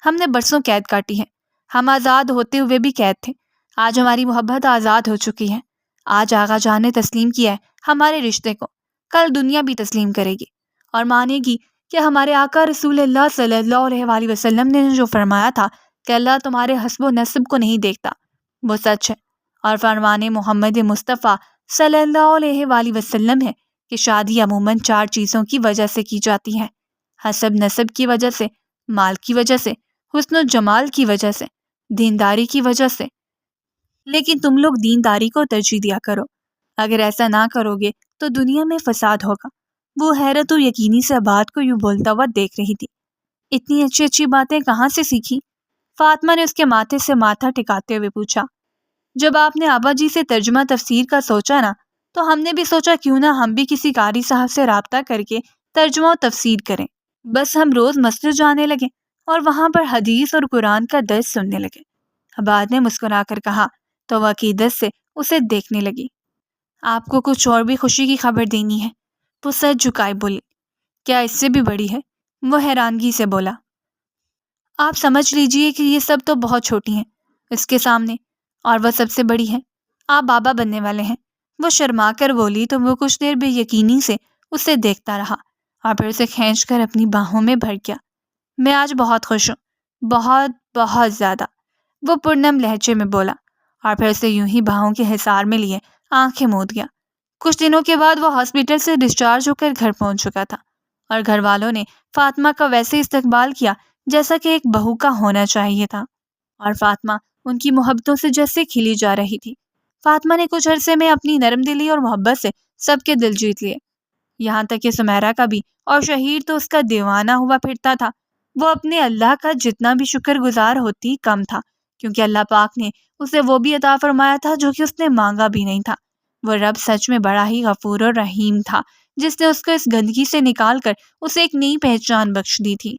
ہم نے برسوں قید کاٹی ہے، ہم آزاد ہوتے ہوئے بھی قید تھے، آج ہماری محبت آزاد ہو چکی ہے۔ آج آغا جان نے تسلیم کیا ہے ہمارے رشتے کو، کل دنیا بھی تسلیم کرے گی اور مانے گی کہ ہمارے آقا رسول اللہ صلی اللہ علیہ وآلہ وسلم نے جو فرمایا تھا کہ اللہ تمہارے حسب و نسب کو نہیں دیکھتا، وہ سچ ہے، اور فرمان محمد مصطفیٰ صلی اللہ علیہ وآلہ وسلم ہے کہ شادی عموماً 4 چیزوں کی وجہ سے کی جاتی ہے: حسب نسب کی وجہ سے، مال کی وجہ سے، حسن و جمال کی وجہ سے، دینداری کی وجہ سے۔ لیکن تم لوگ دینداری کو ترجیح دیا کرو، اگر ایسا نہ کرو گے تو دنیا میں فساد ہوگا۔ وہ حیرت و یقینی سے عباد کو یوں بولتا ہوا دیکھ رہی تھی۔ اتنی اچھی اچھی باتیں کہاں سے سیکھی؟ فاطمہ نے اس کے ماتھے سے ماتھا ٹکاتے ہوئے پوچھا۔ جب آپ نے آبا جی سے ترجمہ تفسیر کا سوچا نا، تو ہم نے بھی سوچا کیوں نہ ہم بھی کسی قاری صاحب سے رابطہ کر کے ترجمہ و تفسیر کریں۔ بس ہم روز مسجد جانے لگے اور وہاں پر حدیث اور قرآن کا درس سننے لگے، عباد نے مسکرا کر کہا تو وہ عقیدت سے اسے دیکھنے لگی۔ آپ کو کچھ اور بھی خوشی کی خبر دینی ہے؟ وہ سر جھکائے بولی۔ کیا اس سے بھی بڑی ہے؟ وہ حیرانگی سے بولا۔ آپ سمجھ لیجئے کہ یہ سب تو بہت چھوٹی ہیں اس کے سامنے، اور وہ سب سے بڑی ہے، آپ بابا بننے والے ہیں۔ وہ شرما کر بولی تو وہ کچھ دیر بے یقینی سے اسے دیکھتا رہا اور پھر اسے کھینچ کر اپنی باہوں میں بھر گیا۔ میں آج بہت خوش ہوں، بہت بہت زیادہ، وہ پرنم لہجے میں بولا اور پھر اسے یوں ہی باہوں کے حصار میں لیے آنکھیں موند گیا۔ کچھ دنوں کے بعد وہ ہاسپٹل سے ڈسچارج ہو کر گھر پہنچ چکا تھا اور گھر والوں نے فاطمہ کا ویسے استقبال کیا جیسا کہ ایک بہو کا ہونا چاہیے تھا، اور فاطمہ ان کی محبتوں سے جیسے کھلی جا رہی تھی۔ فاطمہ نے کچھ عرصے میں اپنی نرم دلی اور محبت سے سب کے دل جیت لیے، یہاں تک کہ سمیرا کا بھی، اور شہیر تو اس کا دیوانہ ہوا پھرتا تھا۔ وہ اپنے اللہ کا جتنا بھی شکر گزار ہوتی کم تھا، کیونکہ اللہ پاک نے اسے وہ بھی عطا فرمایا تھا جو کہ اس نے مانگا بھی نہیں تھا۔ وہ رب سچ میں بڑا ہی غفور اور رحیم تھا، جس نے اس کو اس گندگی سے نکال کر اسے ایک نئی پہچان بخش دی تھی۔